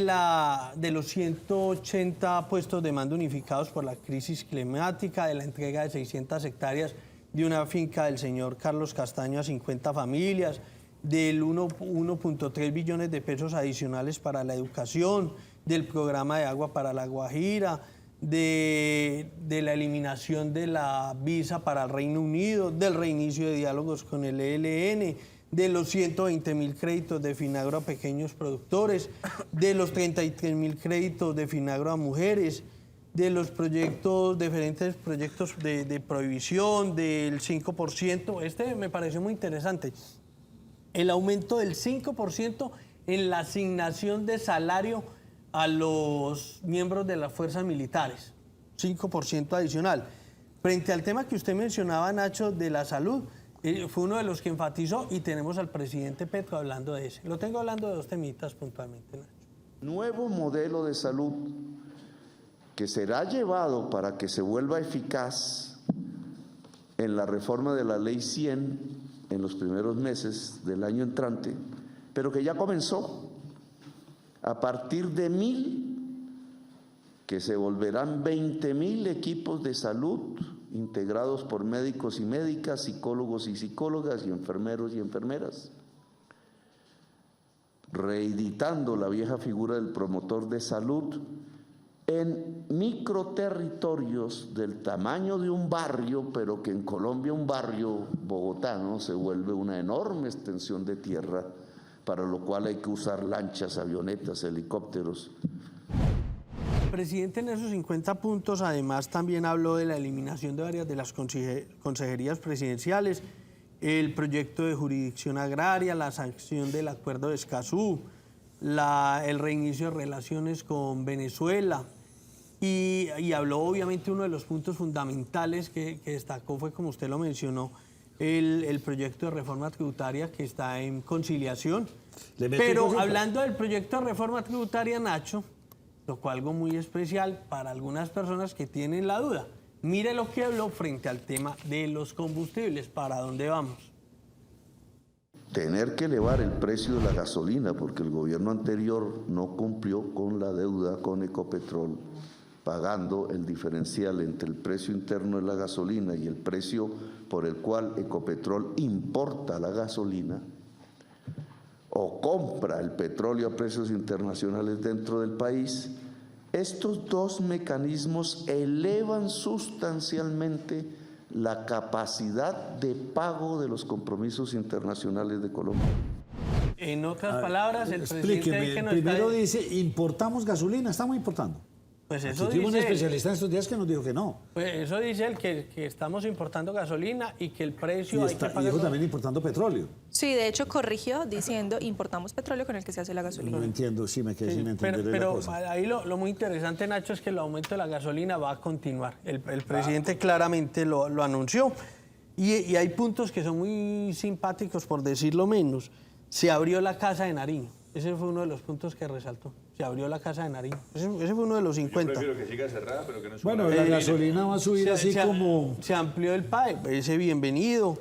los 180 puestos de mando unificados por la crisis climática, de la entrega de 600 hectáreas de una finca del señor Carlos Castaño a 50 familias, del 1.3 billones de pesos adicionales para la educación, del programa de agua para La Guajira, de la eliminación de la visa para el Reino Unido, del reinicio de diálogos con el ELN, de los 120.000 créditos de Finagro a pequeños productores, de los 33.000 créditos de Finagro a mujeres, de los diferentes proyectos de prohibición, del 5%. Este me pareció muy interesante. El aumento del 5% en la asignación de salario a los miembros de las fuerzas militares, 5% adicional. Frente al tema que usted mencionaba, Nacho, de la salud, fue uno de los que enfatizó, y tenemos al presidente Petro hablando de ese. Lo tengo hablando de 2 temitas puntualmente, Nacho. Nuevo modelo de salud que será llevado para que se vuelva eficaz en la reforma de la Ley 100 en los primeros meses del año entrante, pero que ya comenzó. A partir de 1.000, que se volverán 20.000 equipos de salud integrados por médicos y médicas, psicólogos y psicólogas y enfermeros y enfermeras, reeditando la vieja figura del promotor de salud en microterritorios del tamaño de un barrio, pero que en Colombia un barrio bogotano se vuelve una enorme extensión de tierra, para lo cual hay que usar lanchas, avionetas, helicópteros. El presidente en esos 50 puntos además también habló de la eliminación de varias de las consejerías presidenciales, el proyecto de jurisdicción agraria, la sanción del acuerdo de Escazú, el reinicio de relaciones con Venezuela, y habló obviamente uno de los puntos fundamentales que destacó fue, como usted lo mencionó, el proyecto de reforma tributaria que está en conciliación. Pero hablando del proyecto de reforma tributaria, Nacho, tocó algo muy especial para algunas personas que tienen la duda. Mire lo que habló frente al tema de los combustibles. ¿Para dónde vamos? Tener que elevar el precio de la gasolina porque el gobierno anterior no cumplió con la deuda con Ecopetrol, pagando el diferencial entre el precio interno de la gasolina y el precio por el cual Ecopetrol importa la gasolina o compra el petróleo a precios internacionales dentro del país. Estos dos mecanismos elevan sustancialmente la capacidad de pago de los compromisos internacionales de Colombia. En otras palabras, el presidente que nos primero dice, importamos gasolina, estamos importando. Pues eso aquí tuvimos un dice especialista en estos días que nos dijo que no. Pues eso dice él, que estamos importando gasolina y que el precio hay que pagarlo. Y dijo también importando petróleo. Sí, de hecho corrigió diciendo importamos petróleo con el que se hace la gasolina. No entiendo, sí me quedé sin entender pero la cosa. ahí lo muy interesante, Nacho, es que el aumento de la gasolina va a continuar. El presidente claramente lo anunció. Y hay puntos que son muy simpáticos, por decirlo menos. Se abrió la Casa de Nariño. Ese fue uno de los puntos que resaltó. Se abrió la Casa de Nariño. Ese fue uno de los 50. Yo prefiero que siga cerrada, pero que no suba. Bueno, la gasolina va a subir como... Se amplió el PAE, ese bienvenido.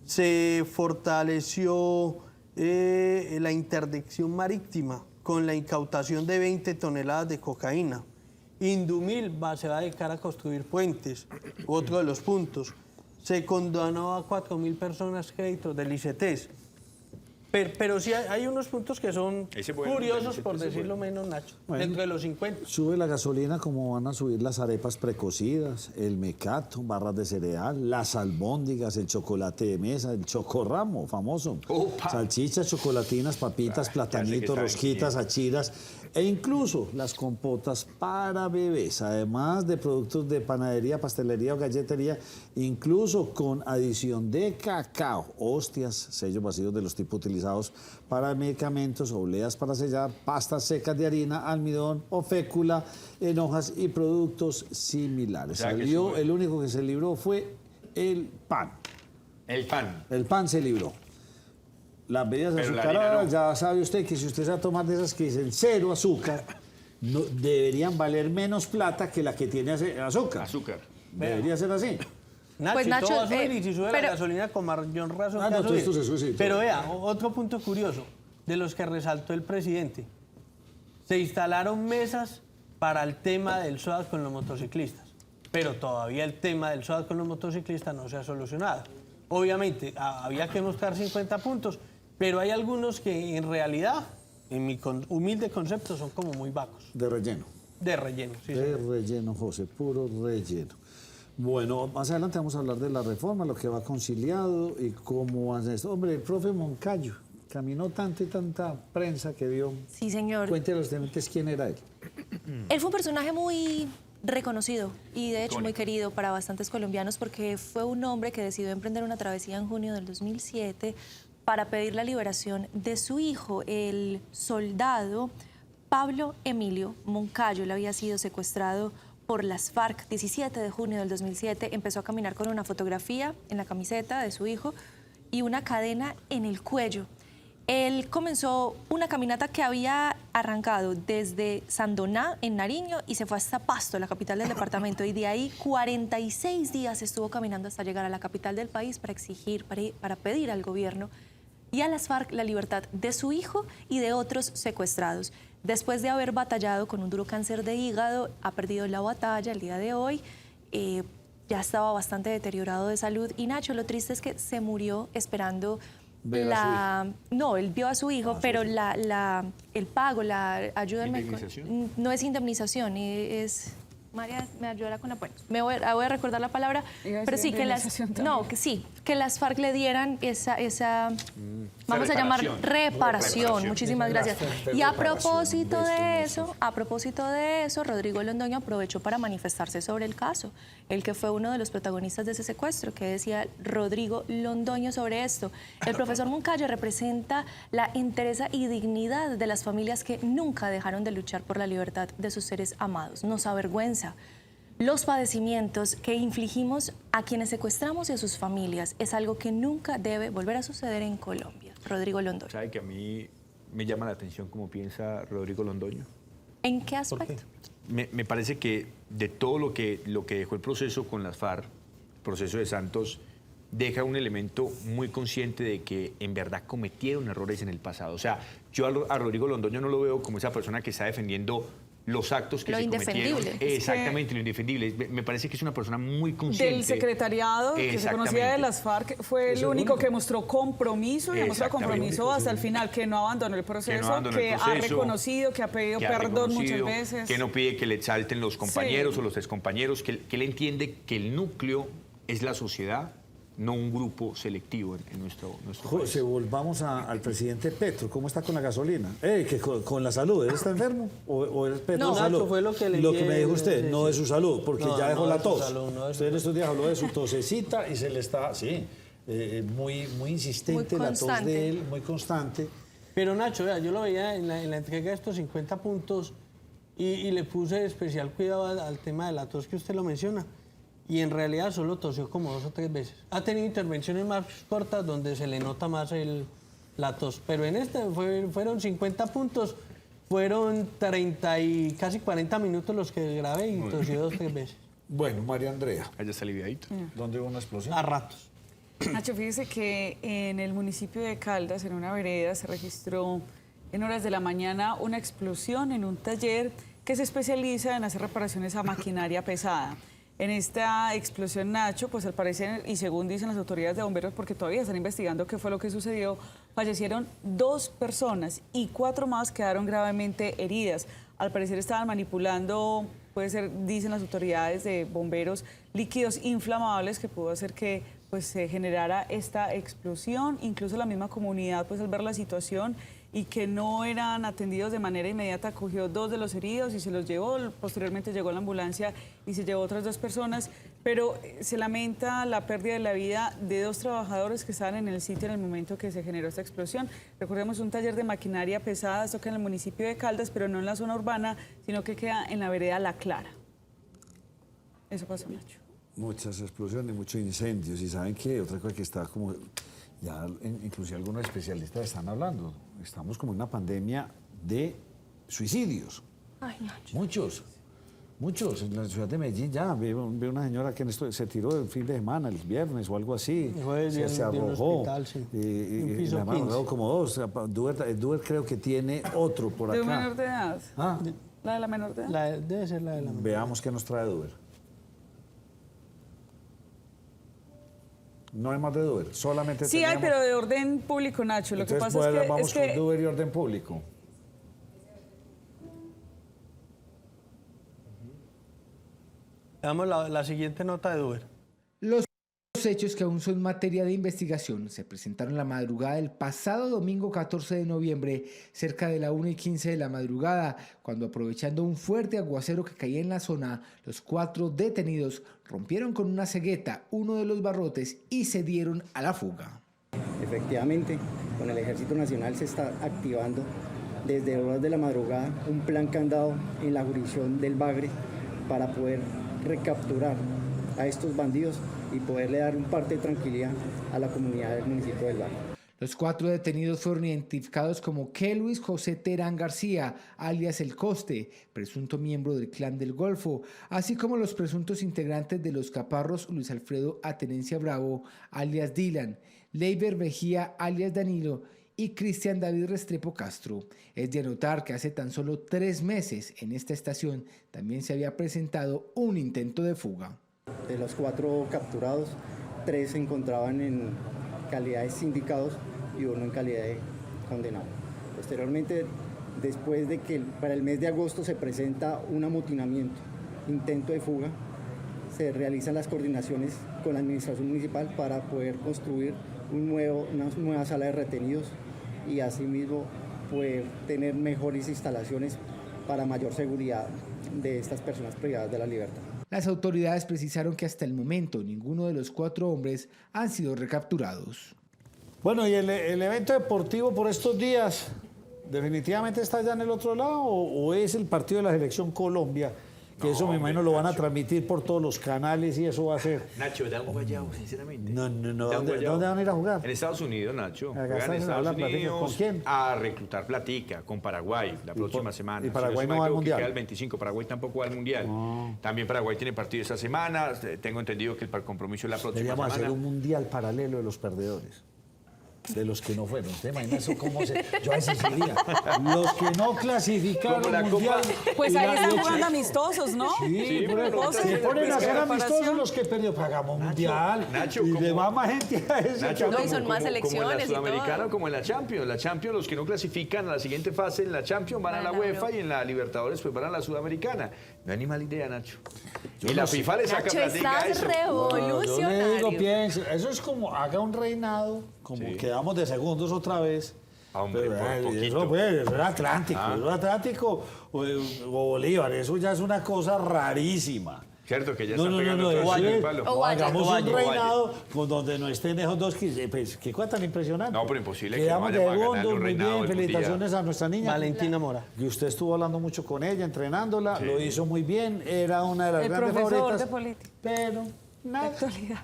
Se fortaleció la interdicción marítima con la incautación de 20 toneladas de cocaína. Indumil se va a dedicar a construir puentes, otro de los puntos. Se condonó a 4.000 personas créditos del ICETEX. Pero sí hay unos puntos que son curiosos, por decirlo menos, Nacho. Bueno, dentro de los 50. Sube la gasolina como van a subir las arepas precocidas, el mecato, barras de cereal, las albóndigas, el chocolate de mesa, el chocorramo famoso, salchichas, chocolatinas, papitas, platanitos, rosquitas, achiras e incluso las compotas para bebés, además de productos de panadería, pastelería o galletería, incluso con adición de cacao, hostias, sellos vacíos de los tipos utilizados para medicamentos, obleas para sellar, pastas secas de harina, almidón o fécula en hojas y productos similares. O sea, el único que se libró fue el pan. El pan. El pan se libró. Las bebidas azucaradas, ya sabe usted que si usted se va a tomar de esas que dicen cero azúcar, no, deberían valer menos plata que la que tiene azúcar. Debería ser así. Nacho, Pues, Nacho, todo va a subir y si sube la gasolina con mayor razón que va a subir. Pero vea, otro punto curioso, de los que resaltó el presidente. Se instalaron mesas para el tema del SOAT con los motociclistas, pero todavía el tema del SOAT con los motociclistas no se ha solucionado. Obviamente, había que mostrar 50 puntos, pero hay algunos que en realidad, en mi humilde concepto, son como muy vagos. De relleno. De relleno, sí. De relleno, José, puro relleno. Bueno, más adelante vamos a hablar de la reforma, lo que va conciliado y cómo hace esto. Hombre, el profe Moncayo caminó tanto y tanta prensa que dio. Sí, señor. Cuéntele a los dementes quién era él. Él fue un personaje muy reconocido y de hecho muy querido para bastantes colombianos porque fue un hombre que decidió emprender una travesía en junio del 2007 para pedir la liberación de su hijo, el soldado Pablo Emilio Moncayo. Él había sido secuestrado por las FARC 17 de junio del 2007. Empezó a caminar con una fotografía en la camiseta de su hijo y una cadena en el cuello. Él comenzó una caminata que había arrancado desde Sandoná, en Nariño, y se fue hasta Pasto, la capital del departamento, y de ahí 46 días estuvo caminando hasta llegar a la capital del país para exigir, para pedir al gobierno y a las FARC la libertad de su hijo y de otros secuestrados. Después de haber batallado con un duro cáncer de hígado, ha perdido la batalla el día de hoy, ya estaba bastante deteriorado de salud, y Nacho, lo triste es que se murió esperando no, él vio a su hijo, pero el pago, la ayuda... ¿Indemnización? No es indemnización, es... María me ayudará con la... Bueno, voy a recordar la palabra, pero sí, que las FARC le dieran esa vamos a llamar reparación. Muchísimas gracias. Y a propósito de eso, Rodrigo Londoño aprovechó para manifestarse sobre el caso. El que fue uno de los protagonistas de ese secuestro, que decía Rodrigo Londoño sobre esto. El profesor Moncayo representa la entereza y dignidad de las familias que nunca dejaron de luchar por la libertad de sus seres amados. Nos avergüenza los padecimientos que infligimos a quienes secuestramos y a sus familias. Es algo que nunca debe volver a suceder en Colombia. Rodrigo Londoño. ¿Sabe que a mí me llama la atención cómo piensa Rodrigo Londoño? ¿En qué aspecto? Me parece que de todo lo que dejó el proceso con las FARC, el proceso de Santos, deja un elemento muy consciente de que en verdad cometieron errores en el pasado. O sea, yo a Rodrigo Londoño no lo veo como esa persona que está defendiendo los actos que se cometieron. Exactamente, lo indefendible. Me parece que es una persona muy consciente. Del secretariado que se conocía de las FARC, fue el único que mostró compromiso y ha mostrado compromiso hasta el final, que no abandonó el proceso, que ha reconocido, que ha pedido perdón muchas veces. Que no pide que le exalten los compañeros o los excompañeros, que él entiende que el núcleo es la sociedad, no un grupo selectivo en nuestro José, país. volvamos al presidente Petro. ¿Cómo está con la gasolina? Que con la salud. ¿Él está enfermo? ¿O es Petro no, salud? Fue lo que me dijo usted, no de su salud, porque ya dejó la tos. Usted en estos días habló de su tosecita y se le está, muy insistente la tos de él, muy constante. Pero Nacho, yo lo veía en la entrega de estos 50 puntos y le puse especial cuidado al tema de la tos que usted lo menciona. Y en realidad solo tosió como 2 o 3 veces. Ha tenido intervenciones más cortas donde se le nota más la tos. Pero en este fueron 50 puntos, fueron 30 y casi 40 minutos los que grabé y tosió 2 o 3 veces. Bueno, María Andrea. Allá está aliviadito. ¿Dónde hubo una explosión? A ratos. Nacho, fíjese que en el municipio de Caldas, en una vereda, se registró en horas de la mañana una explosión en un taller que se especializa en hacer reparaciones a maquinaria pesada. En esta explosión, Nacho, pues al parecer, y según dicen las autoridades de bomberos, porque todavía están investigando qué fue lo que sucedió, fallecieron 2 personas y 4 más quedaron gravemente heridas. Al parecer estaban manipulando, puede ser, dicen las autoridades de bomberos, líquidos inflamables que pudo hacer que pues, se generara esta explosión. Incluso la misma comunidad, pues al ver la situación y que no eran atendidos de manera inmediata, cogió 2 de los heridos y se los llevó. Posteriormente llegó la ambulancia y se llevó otras 2 personas, pero se lamenta la pérdida de la vida de 2 trabajadores que estaban en el sitio en el momento que se generó esta explosión. Recordemos, un taller de maquinaria pesada, esto queda en el municipio de Caldas, pero no en la zona urbana, sino que queda en la vereda La Clara. Eso pasó, Nacho. Muchas explosiones, muchos incendios, y ¿saben qué? Otra cosa que está como... Ya inclusive algunos especialistas están hablando. Estamos como en una pandemia de suicidios. Ay, Nacho. Muchos. En la ciudad de Medellín ya veo una señora que se tiró el fin de semana, el viernes o algo así. Se arrojó. Hospital, sí. Y le han arrojado como 2. Duber creo que tiene otro por acá. ¿De un menor de edad? Ah. ¿La de la menor de edad? Debe ser la de la menor. Veamos qué nos trae Duber. No hay más de Duber, solamente sí hay, pero de orden público, Nacho. Lo que pasa es que... Vamos con Duber y orden público. Damos la siguiente nota de Duber. Los hechos que aún son materia de investigación se presentaron la madrugada del pasado domingo 14 de noviembre, cerca de la 1:15 de la madrugada, cuando aprovechando un fuerte aguacero que caía en la zona, los 4 detenidos rompieron con una cegueta uno de los barrotes y se dieron a la fuga. Efectivamente, con el Ejército Nacional se está activando desde horas de la madrugada un plan candado en la jurisdicción del Bagre para poder recapturar a estos bandidos y poderle dar un parte de tranquilidad a la comunidad del municipio del Bagre. Los 4 detenidos fueron identificados como Luis José Terán García, alias El Coste, presunto miembro del Clan del Golfo, así como los presuntos integrantes de los Caparros Luis Alfredo Atenencia Bravo, alias Dylan, Leiber Vejía, alias Danilo, y Cristian David Restrepo Castro. Es de anotar que hace tan solo 3 meses en esta estación también se había presentado un intento de fuga. De los 4 capturados, 3 se encontraban en calidad de sindicados y 1 en calidad de condenado. Posteriormente, después de que para el mes de agosto se presenta un amotinamiento, intento de fuga, se realizan las coordinaciones con la administración municipal para poder construir una nueva sala de retenidos y asimismo poder tener mejores instalaciones para mayor seguridad de estas personas privadas de la libertad. Las autoridades precisaron que hasta el momento ninguno de los 4 hombres han sido recapturados. Bueno, ¿y el evento deportivo por estos días definitivamente está ya en el otro lado o es el partido de la Selección Colombia? Que eso me imagino lo van a transmitir por todos los canales y eso va a ser... Nacho, da un guayabo, sinceramente. No. ¿Dónde van a ir a jugar? En Estados Unidos, Nacho. Juegan en Estados Unidos. ¿Con quién? A reclutar platica con Paraguay la próxima semana. ¿Y Paraguay no va al Mundial? Queda el 25. Paraguay tampoco va al Mundial. No. También Paraguay tiene partido esta semana. Tengo entendido que el compromiso es la próxima semana. Deberíamos hacer un Mundial paralelo de los perdedores. De los que no fueron. ¿Usted imagina eso cómo se...? Yo a veces diría, los que no clasificaron al Mundial... Pues ahí están jugando amistosos, ¿no? Sí, pero se ponen a hacer amistosos los que perdieron. Pagamos Mundial, Nacho, y le va más gente a ese. Nacho, no, y son más selecciones como en la y Sudamericana, como en la Champions. La Champions, los que no clasifican a la siguiente fase en la Champions van a la UEFA y en la Libertadores pues van a la Sudamericana. No hay ni mala idea, Nacho. Y la FIFA le saca platica a eso. Revolucionario. Yo le digo, piense, eso es como haga un reinado, como quedamos de segundos otra vez. Hombre, por eso, pues, eso era Atlántico, eso era Atlántico o Bolívar, eso ya es una cosa rarísima. Cierto, que ya están pegando todo el palo. Hagamos un reinado con donde no estén esos 2 pues, qué cosa tan impresionante. No, pero imposible quedamos que de vayamos a ganar segundos, un muy reinado bien, felicitaciones a nuestra niña. Valentina Mora. Y usted estuvo hablando mucho con ella, entrenándola, lo hizo muy bien, era una de las grandes favoritas. El profesor de política. Pero, nada. De actualidad.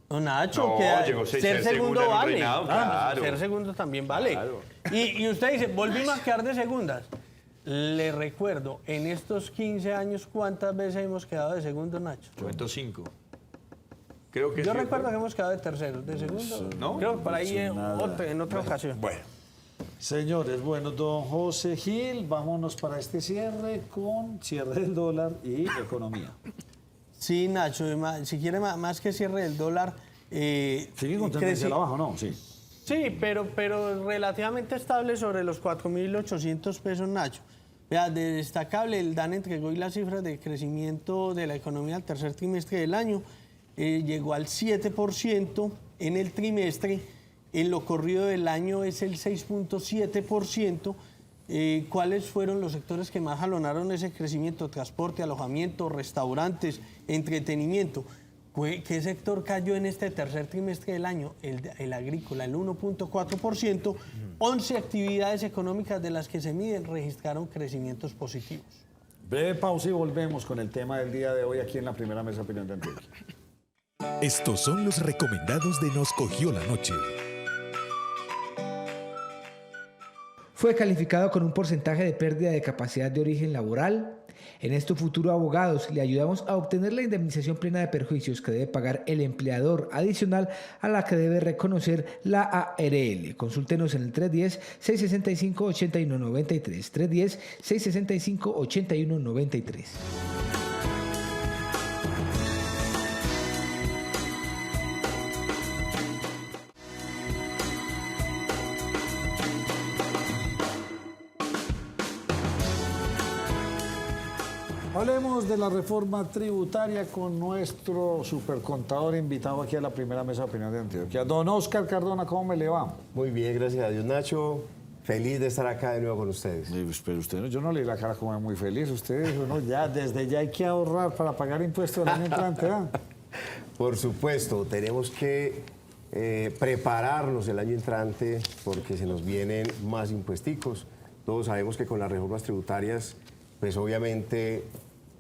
No, Nacho, no, que llegó ser segundo vale. Reinado, claro. Ser segundo también vale. Claro. Y usted dice, volvimos a quedar de segundas. Le recuerdo, en estos 15 años, ¿cuántas veces hemos quedado de segundo, Nacho? Cuento 5. Creo que yo recuerdo que hemos quedado de terceros, de segundo. ¿No? Creo que por ahí en otra ocasión. Bueno. Señores, bueno, don José Gil, vámonos para este cierre con cierre del dólar y economía. Sí, Nacho, si quiere más que cierre el dólar... ¿Sigue con tendencia a la baja o no? Sí. Sí, pero relativamente estable sobre los 4.800 pesos, Nacho. Vea, de destacable, el DANE entregó hoy las cifras de crecimiento de la economía al tercer trimestre del año. Llegó al 7% en el trimestre. En lo corrido del año es el 6.7%. ¿Cuáles fueron los sectores que más jalonaron ese crecimiento? Transporte, alojamiento, restaurantes, entretenimiento. ¿Qué sector cayó en este tercer trimestre del año? El agrícola, el 1.4%. 11 actividades económicas de las que se miden registraron crecimientos positivos. Breve pausa y volvemos con el tema del día de hoy aquí en la primera mesa de opinión de Antioquia. Estos son los recomendados de Nos Cogió la Noche. Fue calificado con un porcentaje de pérdida de capacidad de origen laboral. En esto, Futuro Abogados le ayudamos a obtener la indemnización plena de perjuicios que debe pagar el empleador adicional a la que debe reconocer la ARL. Consúltenos en el 310-665-8193. 310-665-8193. Hablemos de la reforma tributaria con nuestro supercontador invitado aquí a la primera mesa de opinión de Antioquia. Don Oscar Cardona, ¿cómo me le va? Muy bien, gracias a Dios, Nacho. Feliz de estar acá de nuevo con ustedes. Pero usted, yo no le di la cara como muy feliz. Usted dijo, no, ya, desde ya hay que ahorrar para pagar impuestos del año entrante, ¿ah? Por supuesto, tenemos que prepararnos el año entrante porque se nos vienen más impuesticos. Todos sabemos que con las reformas tributarias, pues obviamente,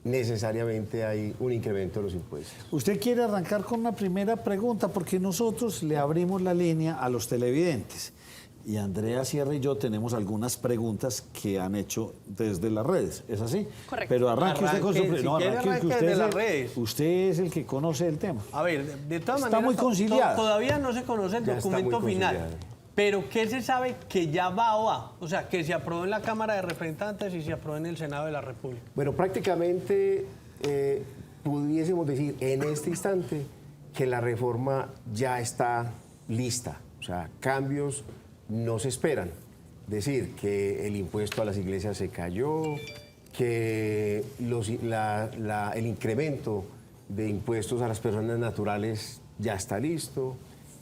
necesariamente hay un incremento de los impuestos. Usted quiere arrancar con una primera pregunta porque nosotros le abrimos la línea a los televidentes. Y Andrea Sierra y yo tenemos algunas preguntas que han hecho desde las redes. ¿Es así? Correcto. Pero arranque usted con su Si quiere, arranque desde las redes. Usted es el que conoce el tema. A ver, de todas maneras... Está muy conciliado. Todavía no se conoce el documento final. Pero ¿qué se sabe que ya va o va? O sea, que se aprobó en la Cámara de Representantes y se aprobó en el Senado de la República. Bueno, prácticamente pudiésemos decir en este instante que la reforma ya está lista. O sea, cambios no se esperan. Es decir, que el impuesto a las iglesias se cayó, que el incremento de impuestos a las personas naturales ya está listo,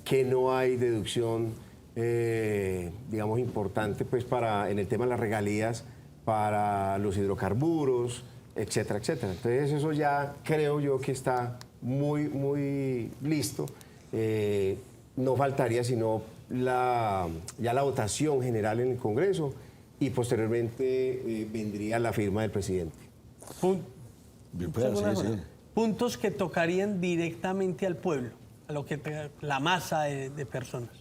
que no hay deducción digamos, importante pues, en el tema de las regalías para los hidrocarburos, etcétera, etcétera. Entonces eso ya creo yo que está muy, muy listo. No faltaría sino ya la votación general en el Congreso y posteriormente vendría la firma del presidente. Puntos que tocarían directamente al pueblo, a lo que la masa de personas.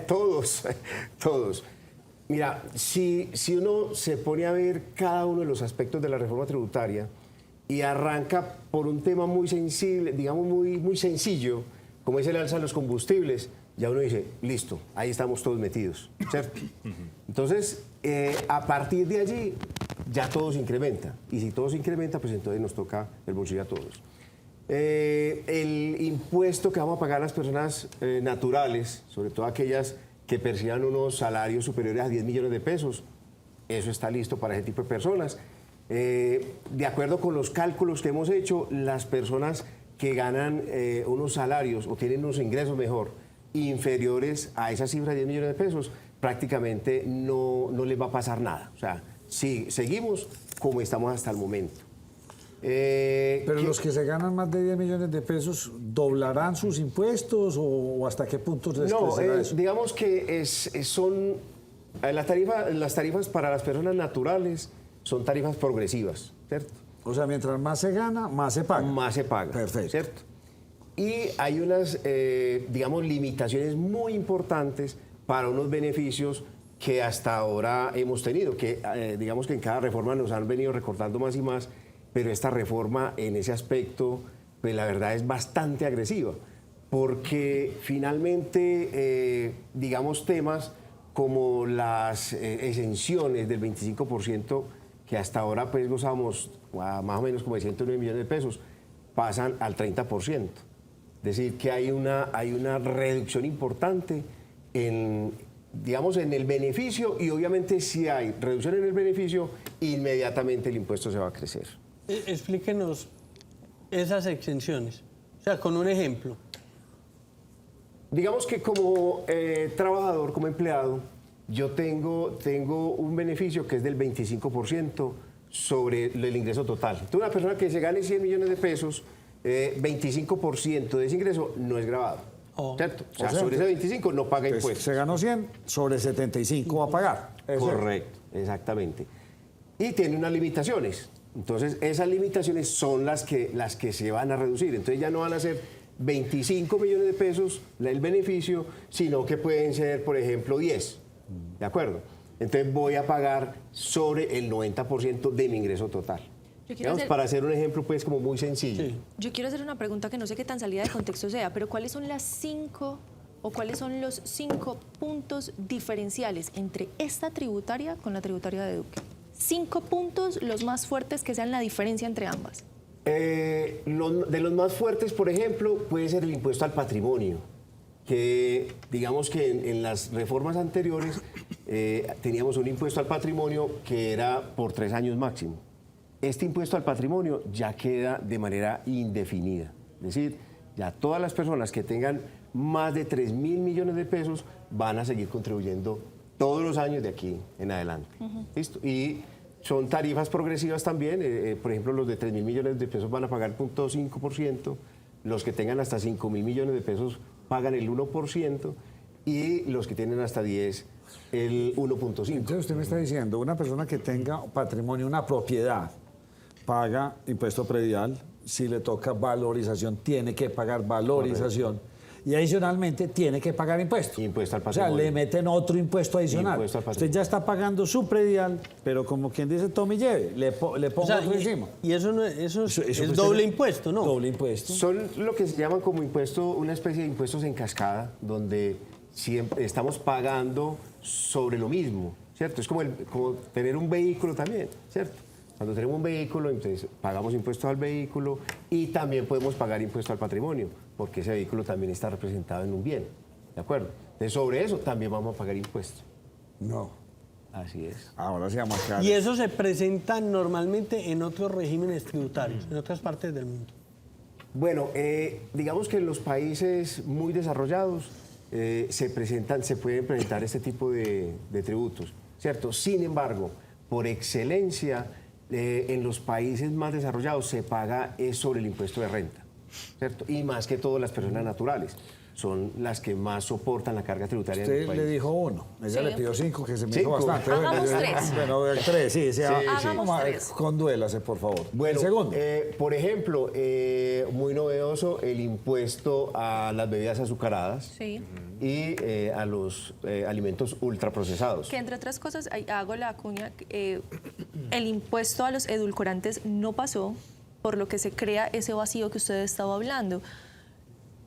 Todos. Mira, si uno se pone a ver cada uno de los aspectos de la reforma tributaria y arranca por un tema muy sensible, digamos muy sencillo, como es el alza de los combustibles, ya uno dice, listo, ahí estamos todos metidos, ¿cierto? Entonces, a partir de allí, ya todo se incrementa. Y si todo se incrementa, pues entonces nos toca el bolsillo a todos. El impuesto que vamos a pagar a las personas naturales, sobre todo aquellas que perciban unos salarios superiores a 10 millones de pesos, eso está listo para ese tipo de personas. De acuerdo con los cálculos que hemos hecho, las personas que ganan unos salarios o tienen unos ingresos mejor, inferiores a esa cifra de 10 millones de pesos, prácticamente no les va a pasar nada. O sea, sí, seguimos como estamos hasta el momento. Pero los que se ganan más de 10 millones de pesos, ¿doblarán sus impuestos o hasta qué punto les crecerá eso? Digamos que son las tarifas para las personas naturales son tarifas progresivas, ¿cierto? O sea, mientras más se gana, más se paga. Más se paga. Perfecto. ¿Cierto? Y hay unas, digamos, limitaciones muy importantes para unos beneficios que hasta ahora hemos tenido, que digamos que en cada reforma nos han venido recortando más y más, pero esta reforma en ese aspecto, pues la verdad es bastante agresiva, porque finalmente, digamos, temas como las exenciones del 25%, que hasta ahora pues gozamos más o menos como de 109 millones de pesos, pasan al 30%. Es decir, que hay una reducción importante en, digamos, en el beneficio, y obviamente si hay reducción en el beneficio, inmediatamente el impuesto se va a crecer. Explíquenos esas exenciones, o sea, con un ejemplo. Digamos que como trabajador, como empleado, yo tengo un beneficio que es del 25% sobre el ingreso total. Entonces, una persona que se gane 100 millones de pesos, 25% de ese ingreso no es gravado, ¿cierto? O sea, sobre ese 25 no paga impuestos. Se ganó 100, sobre 75 va a pagar. Correcto, exactamente. Y tiene unas limitaciones. Entonces, esas limitaciones son las que se van a reducir. Entonces, ya no van a ser 25 millones de pesos el beneficio, sino que pueden ser, por ejemplo, 10. ¿De acuerdo? Entonces, voy a pagar sobre el 90% de mi ingreso total. Para hacer un ejemplo, pues, como muy sencillo. Sí. Yo quiero hacer una pregunta que no sé qué tan salida de contexto sea, pero ¿cuáles son los 5 puntos diferenciales entre esta tributaria con la tributaria de Duque? 5 puntos, los más fuertes, que sean la diferencia entre ambas. De los más fuertes, por ejemplo, puede ser el impuesto al patrimonio, que digamos que en las reformas anteriores teníamos un impuesto al patrimonio que era por 3 años máximo. Este impuesto al patrimonio ya queda de manera indefinida. Es decir, ya todas las personas que tengan más de 3.000 millones de pesos van a seguir contribuyendo todos los años de aquí en adelante. ¿Listo? Y son tarifas progresivas también. Por ejemplo, los de 3.000 millones de pesos van a pagar 0.5%, los que tengan hasta 5.000 millones de pesos pagan el 1%, y los que tienen hasta 10, el 1.5%. Entonces usted me está diciendo, una persona que tenga patrimonio, una propiedad, paga impuesto predial, si le toca valorización, tiene que pagar valorización. Correcto. Y adicionalmente tiene que pagar impuesto. Impuesto al patrimonio. O sea, le meten otro impuesto adicional. Usted ya está pagando su predial, pero como quien dice, tome y lleve, le pongo otro encima. Y eso es doble impuesto, ¿no? Doble impuesto. Son lo que se llaman como impuesto, una especie de impuestos en cascada, donde siempre estamos pagando sobre lo mismo, ¿cierto? Es como tener un vehículo también, ¿cierto? Cuando tenemos un vehículo, entonces pagamos impuestos al vehículo y también podemos pagar impuesto al patrimonio, porque ese vehículo también está representado en un bien, ¿de acuerdo? Entonces, sobre eso también vamos a pagar impuestos. No. Así es. Ahora sí vamos a pagar. Y eso se presenta normalmente en otros regímenes tributarios, en otras partes del mundo. Bueno, digamos que en los países muy desarrollados se pueden presentar este tipo de tributos, ¿cierto? Sin embargo, por excelencia, en los países más desarrollados se paga sobre el impuesto de renta, ¿cierto? Y más que todo las personas naturales son las que más soportan la carga tributaria en el país. Usted le dijo 1, ella le pidió 5, que se me dijo 5. bastante. Hagamos 3. Bueno, 3, sí. Hagamos 3. Conduélase, por favor. Bueno, el segundo. Por ejemplo, muy novedoso el impuesto a las bebidas azucaradas y a los alimentos ultraprocesados. Que entre otras cosas, hago la cuña, el impuesto a los edulcorantes no pasó, por lo que se crea ese vacío que usted estaba hablando.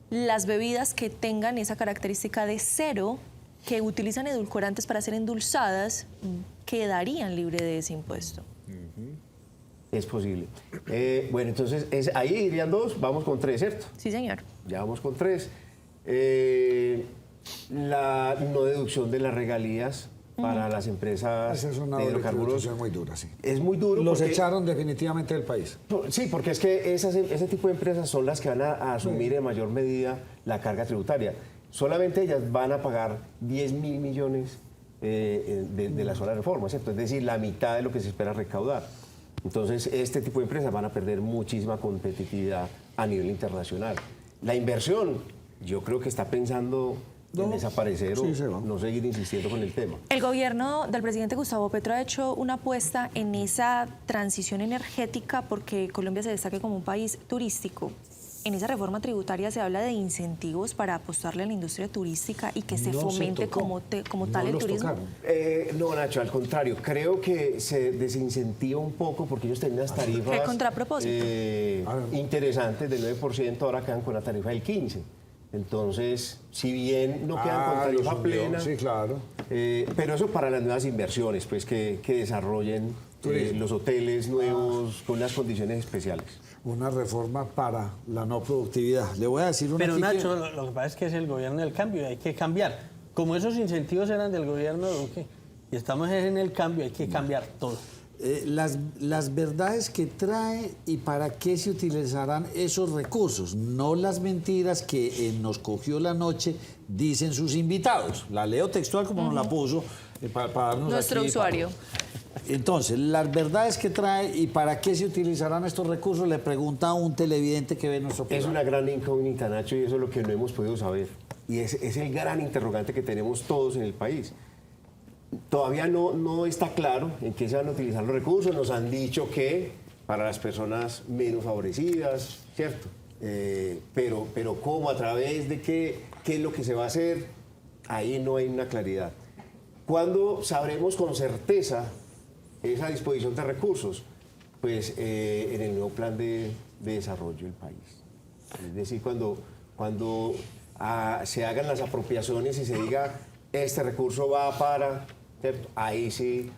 Las bebidas que tengan esa característica de 0, que utilizan edulcorantes para ser endulzadas, quedarían libres de ese impuesto. Es posible. Bueno, entonces ahí irían 2, vamos con 3, ¿cierto? Sí, señor. Ya vamos con 3. La no deducción de las regalías para las empresas Esa es una de hidrocarburos. muy dura, sí. Es muy duro. Los echaron definitivamente del país. Sí, porque es que ese tipo de empresas son las que van a asumir en mayor medida la carga tributaria. Solamente ellas van a pagar 10.000 millones de la sola reforma, ¿cierto? Es decir, la mitad de lo que se espera recaudar. Entonces, este tipo de empresas van a perder muchísima competitividad a nivel internacional. La inversión, yo creo que está pensando en desaparecer o no seguir insistiendo con el tema. El gobierno del presidente Gustavo Petro ha hecho una apuesta en esa transición energética porque Colombia se destaque como un país turístico. En esa reforma tributaria se habla de incentivos para apostarle a la industria turística y que se fomente como tal el turismo. No, Nacho, al contrario, creo que se desincentiva un poco porque ellos tenían unas tarifas ¿Qué contrapropósito? Interesantes del 9%, ahora quedan con la tarifa del 15%. Entonces, si bien no quedan con tarifa plena, sí, claro. pero eso para las nuevas inversiones, pues que desarrollen los hoteles nuevos con unas condiciones especiales. Una reforma para la no productividad. Le voy a decir una. Pero Nacho, lo que pasa es que es el gobierno del cambio y hay que cambiar. Como esos incentivos eran del gobierno de Duque y estamos en el cambio, hay que cambiar todo. Las verdades que trae y para qué se utilizarán esos recursos, no las mentiras que nos cogió la noche dicen sus invitados. La leo textual como nos la puso para darnos nuestro aquí, usuario. Entonces, las verdades que trae y para qué se utilizarán estos recursos, le pregunta a un televidente que ve nuestro programa. Es una gran incógnita, Nacho, y eso es lo que no hemos podido saber. Y es el gran interrogante que tenemos todos en el país. Todavía no está claro en qué se van a utilizar los recursos. Nos han dicho que para las personas menos favorecidas, ¿cierto? Pero ¿cómo? ¿A través de qué? ¿Qué es lo que se va a hacer? Ahí no hay una claridad. ¿Cuándo sabremos con certeza esa disposición de recursos? Pues en el nuevo plan de desarrollo del país. Es decir, cuando se hagan las apropiaciones y se diga este recurso va para, ¿cierto? Ahí sí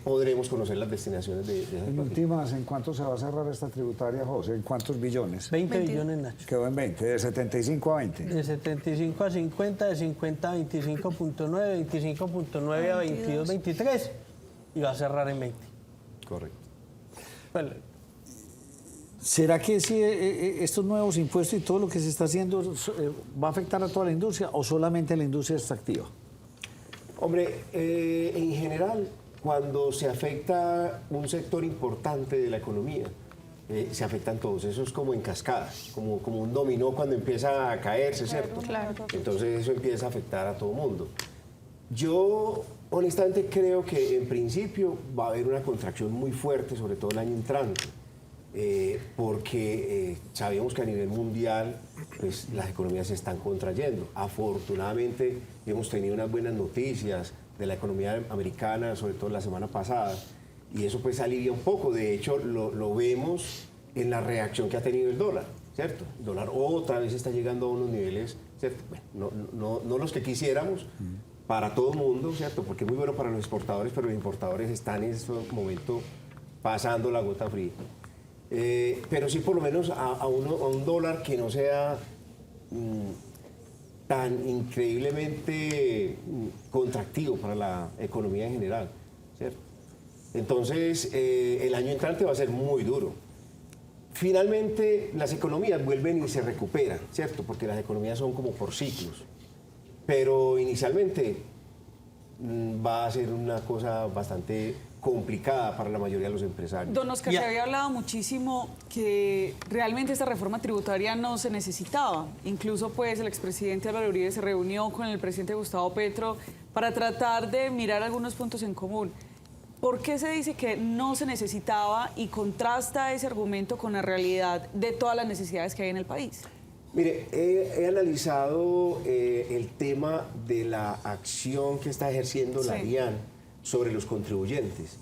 podremos conocer las destinaciones de esa En últimas, ¿en cuánto se va a cerrar esta tributaria, José? ¿En cuántos billones? 20 billones, Nacho. Quedó en 20, de 75 a 20. De 75 a 50, de 50 a 25.9, 25.9 a 22, 23 y va a cerrar en 20. Correcto. Bueno, ¿será que si estos nuevos impuestos y todo lo que se está haciendo va a afectar a toda la industria o solamente a la industria extractiva? Hombre, en general, cuando se afecta un sector importante de la economía, se afectan todos. Eso es como en cascada, como un dominó cuando empieza a caerse, ¿cierto? Claro. Entonces eso empieza a afectar a todo el mundo. Yo honestamente creo que en principio va a haber una contracción muy fuerte, sobre todo el año entrante. Porque sabemos que a nivel mundial pues, las economías se están contrayendo. Afortunadamente hemos tenido unas buenas noticias de la economía americana, sobre todo la semana pasada, y eso pues alivia un poco. De hecho, lo vemos en la reacción que ha tenido el dólar, ¿cierto? El dólar otra vez está llegando a unos niveles, ¿cierto? Bueno, no los que quisiéramos para todo el mundo, ¿cierto? Porque es muy bueno para los exportadores, pero los importadores están en este momento pasando la gota fría. Pero sí por lo menos a un dólar que no sea tan increíblemente contractivo para la economía en general, ¿cierto? Entonces el año entrante va a ser muy duro. Finalmente las economías vuelven y se recuperan, ¿cierto? Porque las economías son como por ciclos. Pero inicialmente va a ser una cosa bastante complicada para la mayoría de los empresarios. Don Oscar, se había hablado muchísimo que realmente esta reforma tributaria no se necesitaba. Incluso pues el expresidente Álvaro Uribe se reunió con el presidente Gustavo Petro para tratar de mirar algunos puntos en común. ¿Por qué se dice que no se necesitaba y contrasta ese argumento con la realidad de todas las necesidades que hay en el país? Mire, he analizado el tema de la acción que está ejerciendo la DIAN sobre los contribuyentes.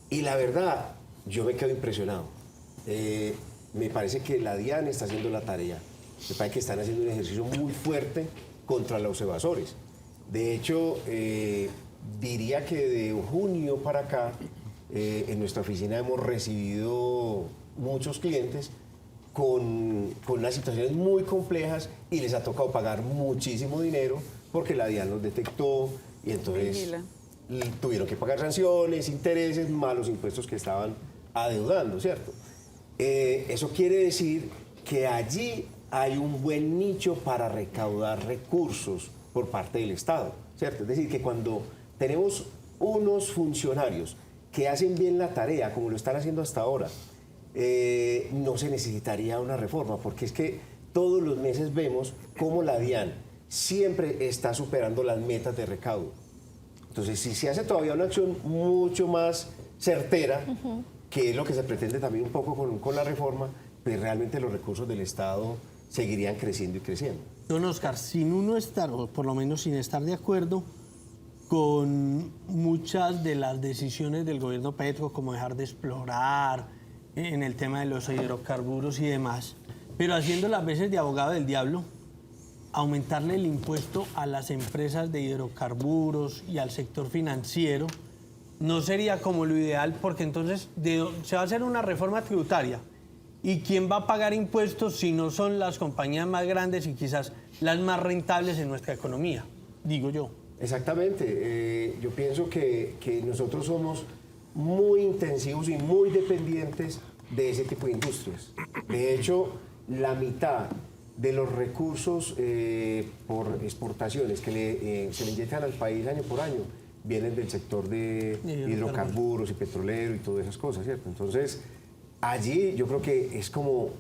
Y la verdad, yo me quedo impresionado. Me parece que la DIAN está haciendo la tarea. Me parece que están haciendo un ejercicio muy fuerte contra los evasores. De hecho, diría que de junio para acá, en nuestra oficina hemos recibido muchos clientes con unas situaciones muy complejas y les ha tocado pagar muchísimo dinero porque la DIAN los detectó y entonces tuvieron que pagar sanciones, intereses, malos impuestos que estaban adeudando, ¿cierto? Eso quiere decir que allí hay un buen nicho para recaudar recursos por parte del Estado, ¿cierto? Es decir, que cuando tenemos unos funcionarios que hacen bien la tarea, como lo están haciendo hasta ahora, no se necesitaría una reforma, porque es que todos los meses vemos cómo la DIAN siempre está superando las metas de recaudo. Entonces, si se hace todavía una acción mucho más certera, que es lo que se pretende también un poco con la reforma, pues realmente los recursos del Estado seguirían creciendo y creciendo. Don Oscar, sin uno estar, o por lo menos sin estar de acuerdo con muchas de las decisiones del gobierno Petro, como dejar de explorar en el tema de los hidrocarburos y demás, pero haciendo las veces de abogado del diablo, aumentarle el impuesto a las empresas de hidrocarburos y al sector financiero no sería como lo ideal, porque entonces se va a hacer una reforma tributaria. ¿Y quién va a pagar impuestos si no son las compañías más grandes y quizás las más rentables en nuestra economía? Digo yo. Exactamente. Yo pienso que nosotros somos muy intensivos y muy dependientes de ese tipo de industrias. De hecho, la mitad de los recursos por exportaciones que se le inyectan al país año por año vienen del sector de hidrocarburos y petrolero y todas esas cosas, ¿cierto? Entonces, allí yo creo que es como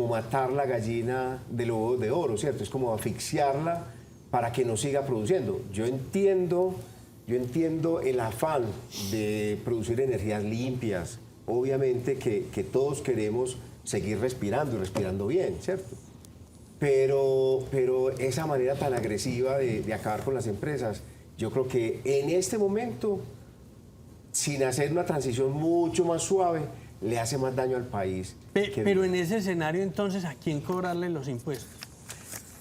matar la gallina del huevo de oro, ¿cierto? Es como asfixiarla para que no siga produciendo. Yo entiendo el afán de producir energías limpias. Obviamente que todos queremos seguir respirando y respirando bien, ¿cierto? Pero esa manera tan agresiva de acabar con las empresas, yo creo que en este momento, sin hacer una transición mucho más suave, le hace más daño al país. Pero en ese escenario, entonces, ¿a quién cobrarle los impuestos?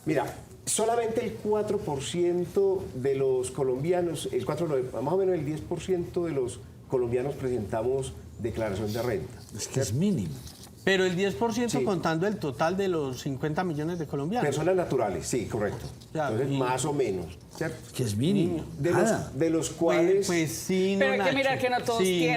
Mira, solamente el 4% de los colombianos, más o menos el 10% de los colombianos presentamos declaración de renta. Es que es mínimo. Pero el 10% sí, contando el total de los 50 millones de colombianos. Personas naturales, sí, correcto. Ya, entonces, más o menos, ¿cierto? Que es mínimo. De los cuales... Pues sí, pero no, hay que mirar Nacho. que no todos Sí,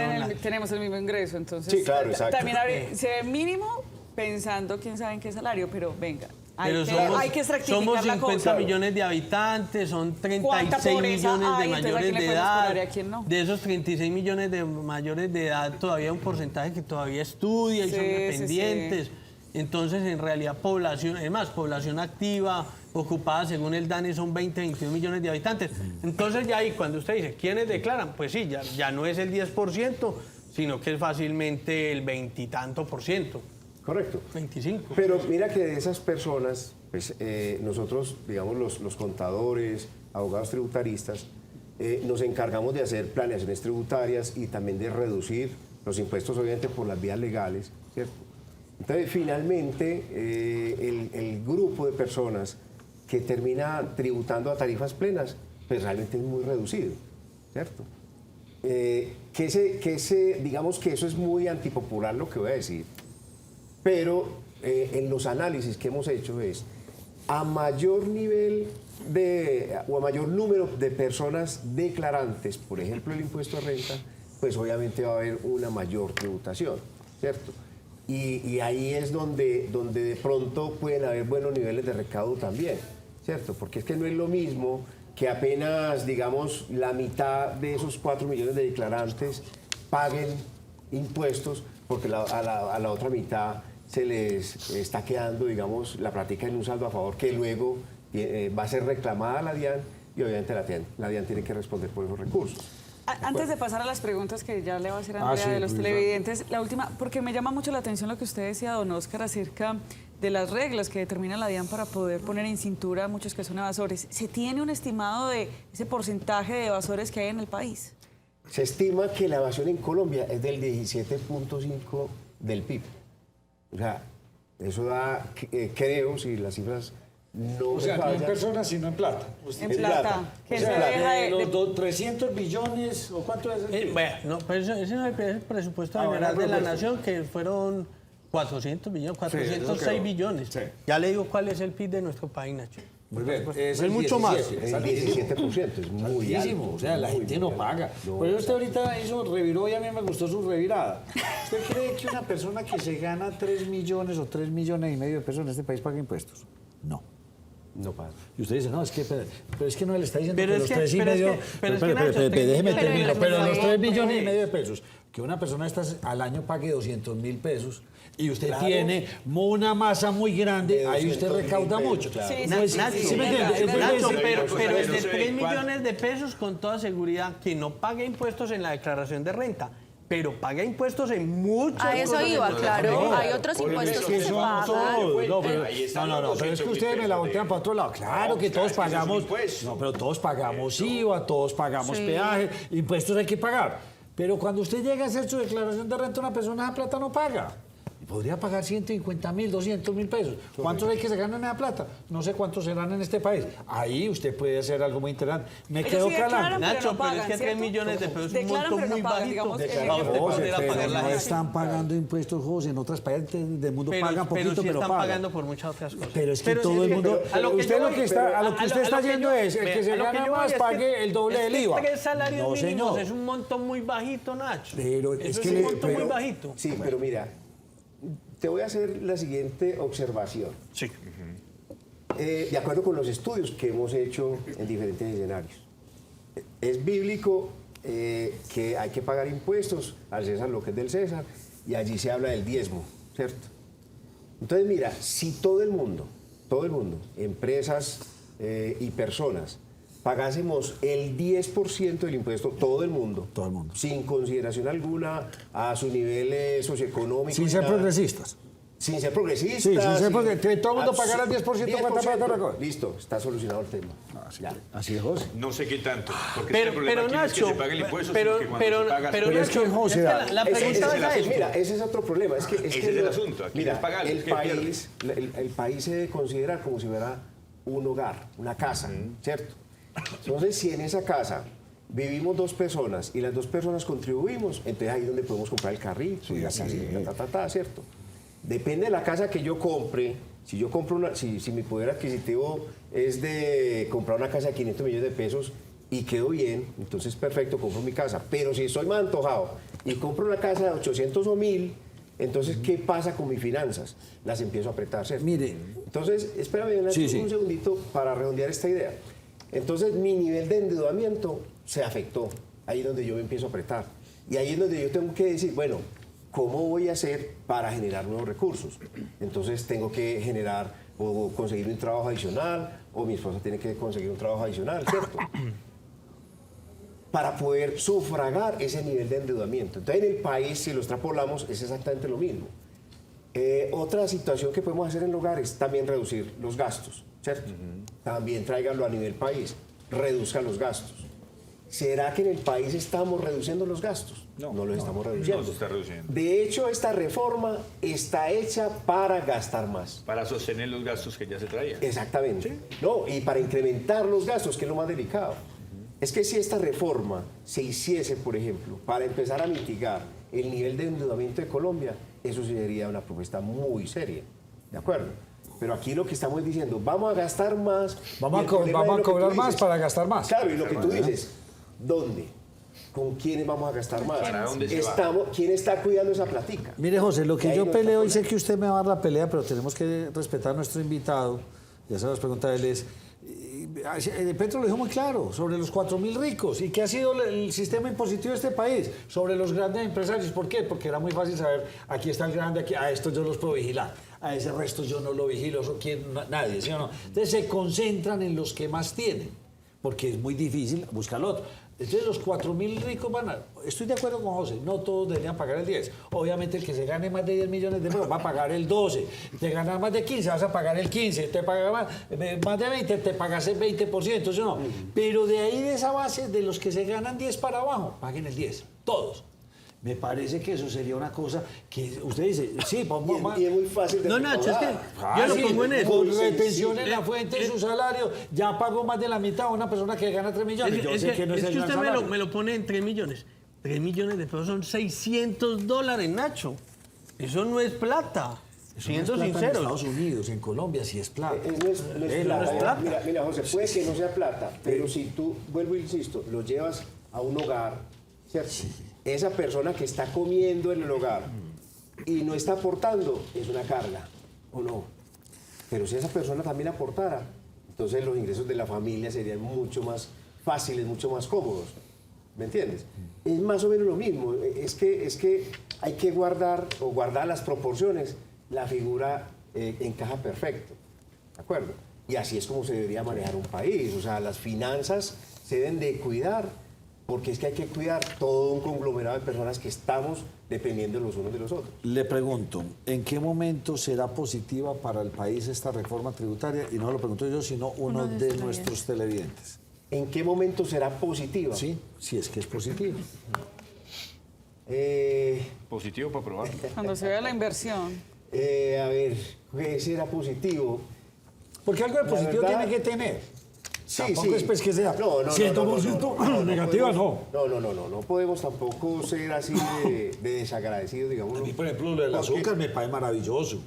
tenemos el mismo ingreso, entonces... Sí, claro, exacto. También se ve mínimo pensando quién sabe en qué salario, pero venga. Hay que estratificar somos la 50 cosa. millones de habitantes, son 36 millones de mayores de edad. No? De esos 36 millones de mayores de edad, todavía hay un porcentaje que todavía estudia y son dependientes. Entonces, en realidad, población activa, ocupada, según el DANE, son 21 millones de habitantes. Entonces, ya ahí, cuando usted dice, ¿quiénes declaran? Pues sí, ya no es el 10%, sino que es fácilmente el 20 y tanto %. Correcto. 25. Pero mira que de esas personas, pues nosotros, digamos, los contadores, abogados tributaristas, nos encargamos de hacer planeaciones tributarias y también de reducir los impuestos, obviamente, por las vías legales, ¿cierto? Entonces, finalmente, el grupo de personas que termina tributando a tarifas plenas, pues realmente es muy reducido, ¿cierto? Digamos que eso es muy antipopular lo que voy a decir. Pero en los análisis que hemos hecho es a mayor nivel o a mayor número de personas declarantes, por ejemplo, el impuesto de renta, pues obviamente va a haber una mayor tributación, ¿cierto? Y ahí es donde de pronto pueden haber buenos niveles de recaudo también, ¿cierto? Porque es que no es lo mismo que apenas, digamos, la mitad de esos 4 millones de declarantes paguen impuestos, porque a la otra mitad se les está quedando, digamos, la práctica en un saldo a favor que luego va a ser reclamada a la DIAN y obviamente la DIAN tiene que responder por esos recursos. Antes de pasar a las preguntas que ya le va a hacer Andrea de los televidentes, la última, porque me llama mucho la atención lo que usted decía, don Oscar, acerca de las reglas que determina la DIAN para poder poner en cintura a muchos que son evasores. ¿Se tiene un estimado de ese porcentaje de evasores que hay en el país? Se estima que la evasión en Colombia es del 17.5% del PIB. O sea, eso da, creo, si las cifras no o sea, me fallan, no en personas, sino en plata. En plata. O sea, de los 300 billones, ¿o cuánto es el PIB? Bueno, no, pero ese no es el presupuesto general de la nación, que fueron 400 billones, 406 billones. Sí. Ya le digo cuál es el PIB de nuestro país, Nacho. Muy bien, es mucho más. Es el 17%, es muy alto. O sea, la gente no paga. Por eso usted ahorita reviró y a mí me gustó su revirada. ¿Usted cree que una persona que se gana 3 millones o 3 millones y medio de pesos en este país paga impuestos? No. No paga. Y usted dice, no, es que, pero es que no le está diciendo pero que los 3 y medio... Déjeme terminar. Pero los 3 millones y medio de pesos, que una persona al año pague 200.000 pesos, y usted tiene una masa muy grande, ahí usted recauda mucho. Claro. Sí, Nacho, pero es de 3 millones de pesos con toda seguridad que no paga impuestos en la declaración de renta, pero paga impuestos en muchos... A eso iba, claro. Hay otros impuestos que se pagan. No, pero es que ustedes me la voltean para otro lado. Claro que todos pagamos... No, pero todos pagamos IVA, todos pagamos peaje, impuestos hay que pagar. Pero cuando usted llega a hacer su declaración de renta, una persona esa plata no paga. podría pagar 150.000, 200.000 pesos. ¿Cuántos hay que se ganan esa plata? No sé cuántos serán en este país. Ahí usted puede hacer algo muy interesante. Me quedo calando. Nacho, pero es que 3 millones de pesos es un monto muy bajito. No están pagando impuestos, José. En otras partes del mundo pagan poquito, pero están pagando por muchas otras cosas. Pero es que todo el mundo... A lo que usted está yendo es el que se gana más pague el doble del IVA. 3 salarios mínimos es un monto muy bajito, Nacho. Pero es que un monto muy bajito. Sí, pero mira, te voy a hacer la siguiente observación. Sí. De acuerdo con los estudios que hemos hecho en diferentes escenarios. Es bíblico que hay que pagar impuestos al César lo que es del César, y allí se habla del diezmo, ¿cierto? Entonces, mira, si todo el mundo, empresas y personas, pagásemos el 10% del impuesto, todo el mundo, sin consideración alguna a su nivel socioeconómico. Sin ser progresistas. Sin ser progresistas. Sí, sin ser progresistas. Todo el mundo pagara el 10%. Listo, está solucionado el tema. Así es, José. No sé qué tanto. Porque Pero Nacho, es que se pague el impuesto, pero Nacho, José, la pregunta es mira, ese es otro problema. Es que ese es el asunto. Aquí mira, es pagar, el país se debe considerar como si fuera un hogar, una casa, ¿cierto? Entonces, si en esa casa vivimos 2 personas y las 2 personas contribuimos, entonces ahí es donde podemos comprar el carrito y la casa, ¿cierto? Depende de la casa que yo compre. Si yo compro si mi poder adquisitivo es de comprar una casa de 500 millones de pesos y quedo bien, entonces perfecto, compro mi casa. Pero si estoy más antojado y compro una casa de 800 o 1000, entonces, ¿qué pasa con mis finanzas? Las empiezo a apretar, ¿cierto? Mire. Entonces, espérame un segundito para redondear esta idea. Entonces, mi nivel de endeudamiento se afectó. Ahí es donde yo me empiezo a apretar. Y ahí es donde yo tengo que decir, bueno, ¿cómo voy a hacer para generar nuevos recursos? Entonces, tengo que generar o conseguir un trabajo adicional, o mi esposa tiene que conseguir un trabajo adicional, ¿cierto? Para poder sufragar ese nivel de endeudamiento. Entonces, en el país, si lo extrapolamos, es exactamente lo mismo. Otra situación que podemos hacer en el hogar es también reducir los gastos, ¿cierto? También tráiganlo a nivel país, reduzcan los gastos. ¿Será que en el país estamos reduciendo los gastos? No los estamos reduciendo. No se está reduciendo. De hecho, esta reforma está hecha para gastar más. Para sostener los gastos que ya se traían. Exactamente. ¿Sí? No, y para incrementar los gastos, que es lo más delicado. Es que si esta reforma se hiciese, por ejemplo, para empezar a mitigar el nivel de endeudamiento de Colombia, eso sería una propuesta muy seria. ¿De acuerdo? Pero aquí lo que estamos diciendo, vamos a gastar más. Vamos a cobrar más para gastar más. Claro, y lo que tú dices, ¿dónde? ¿Con quiénes vamos a gastar más? ¿Para dónde se va? ¿Quién está cuidando esa platica? Mire, José, lo que yo peleo, y sé que usted me va a dar la pelea, pero tenemos que respetar a nuestro invitado. Y hacer las preguntas de él es... Petro lo dijo muy claro, sobre los 4.000 ricos. ¿Y qué ha sido el sistema impositivo de este país? Sobre los grandes empresarios. ¿Por qué? Porque era muy fácil saber, aquí está el grande, aquí, a estos yo los puedo vigilar, a ese resto yo no lo vigilo, eso nadie, ¿sí o no? Entonces se concentran en los que más tienen, porque es muy difícil buscar al otro. Entonces los 4.000 ricos van a... Estoy de acuerdo con José, no todos deberían pagar el 10. Obviamente el que se gane más de 10 millones de pesos va a pagar el 12. Te ganas más de 15, vas a pagar el 15. Te pagas más de 20, te pagas el 20%, ¿sí o no? Pero de ahí, de esa base, de los que se ganan 10 para abajo, paguen el 10, todos. Me parece que eso sería una cosa que usted dice, sí, y es muy fácil de recordar. Nacho, es que yo lo pongo en eso. Con retención en la fuente de su salario, ya pagó más de la mitad a una persona que gana 3 millones. Es que usted me lo pone en 3 millones. 3 millones de pesos son $600, Nacho. Eso no es plata. Siendo sincero. En Estados Unidos, en Colombia, sí es plata. No es plata. Mira, José, puede que no sea plata, pero si tú, vuelvo e insisto, lo llevas a un hogar, ¿cierto? Sí. Esa persona que está comiendo en el hogar y no está aportando es una carga, ¿o no? Pero si esa persona también aportara, entonces los ingresos de la familia serían mucho más fáciles, mucho más cómodos. ¿Me entiendes? Es más o menos lo mismo. Es que hay que guardar las proporciones. La figura encaja perfecto. ¿De acuerdo? Y así es como se debería manejar un país. O sea, las finanzas se deben de cuidar, porque es que hay que cuidar todo un conglomerado de personas que estamos dependiendo los unos de los otros. Le pregunto, ¿en qué momento será positiva para el país esta reforma tributaria? Y no lo pregunto yo, sino uno de nuestros televidentes. ¿En qué momento será positiva? Sí, si es que es positiva. Positivo para probar. Cuando se vea la inversión. A ver, ¿qué será positivo? Porque algo de positivo tiene que tener. Sí, Tampoco sí. es pues que sea 100% negativa, no. No podemos tampoco ser así de desagradecidos, digamos. A mí, por ejemplo, lo del azúcar me parece maravilloso.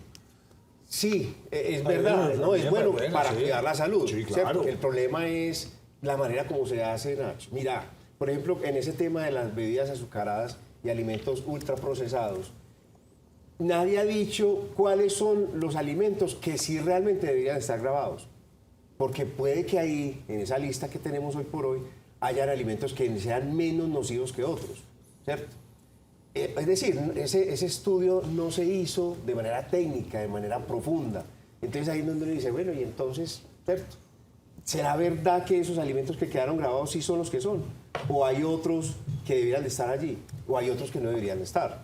Sí, es verdad, ¿no? Es bueno para cuidar la salud. Sí, ¿cierto? claro. El problema es la manera como se hace, Nacho. Mira, por ejemplo, en ese tema de las bebidas azucaradas y alimentos ultraprocesados, nadie ha dicho cuáles son los alimentos que sí realmente deberían estar grabados. Porque puede que ahí, en esa lista que tenemos hoy por hoy, hayan alimentos que sean menos nocivos que otros, ¿cierto? Es decir, ese estudio no se hizo de manera técnica, de manera profunda. Entonces ahí es donde uno dice, bueno, y entonces, ¿cierto? ¿Será verdad que esos alimentos que quedaron grabados sí son los que son? ¿O hay otros que deberían de estar allí? ¿O hay otros que no deberían de estar?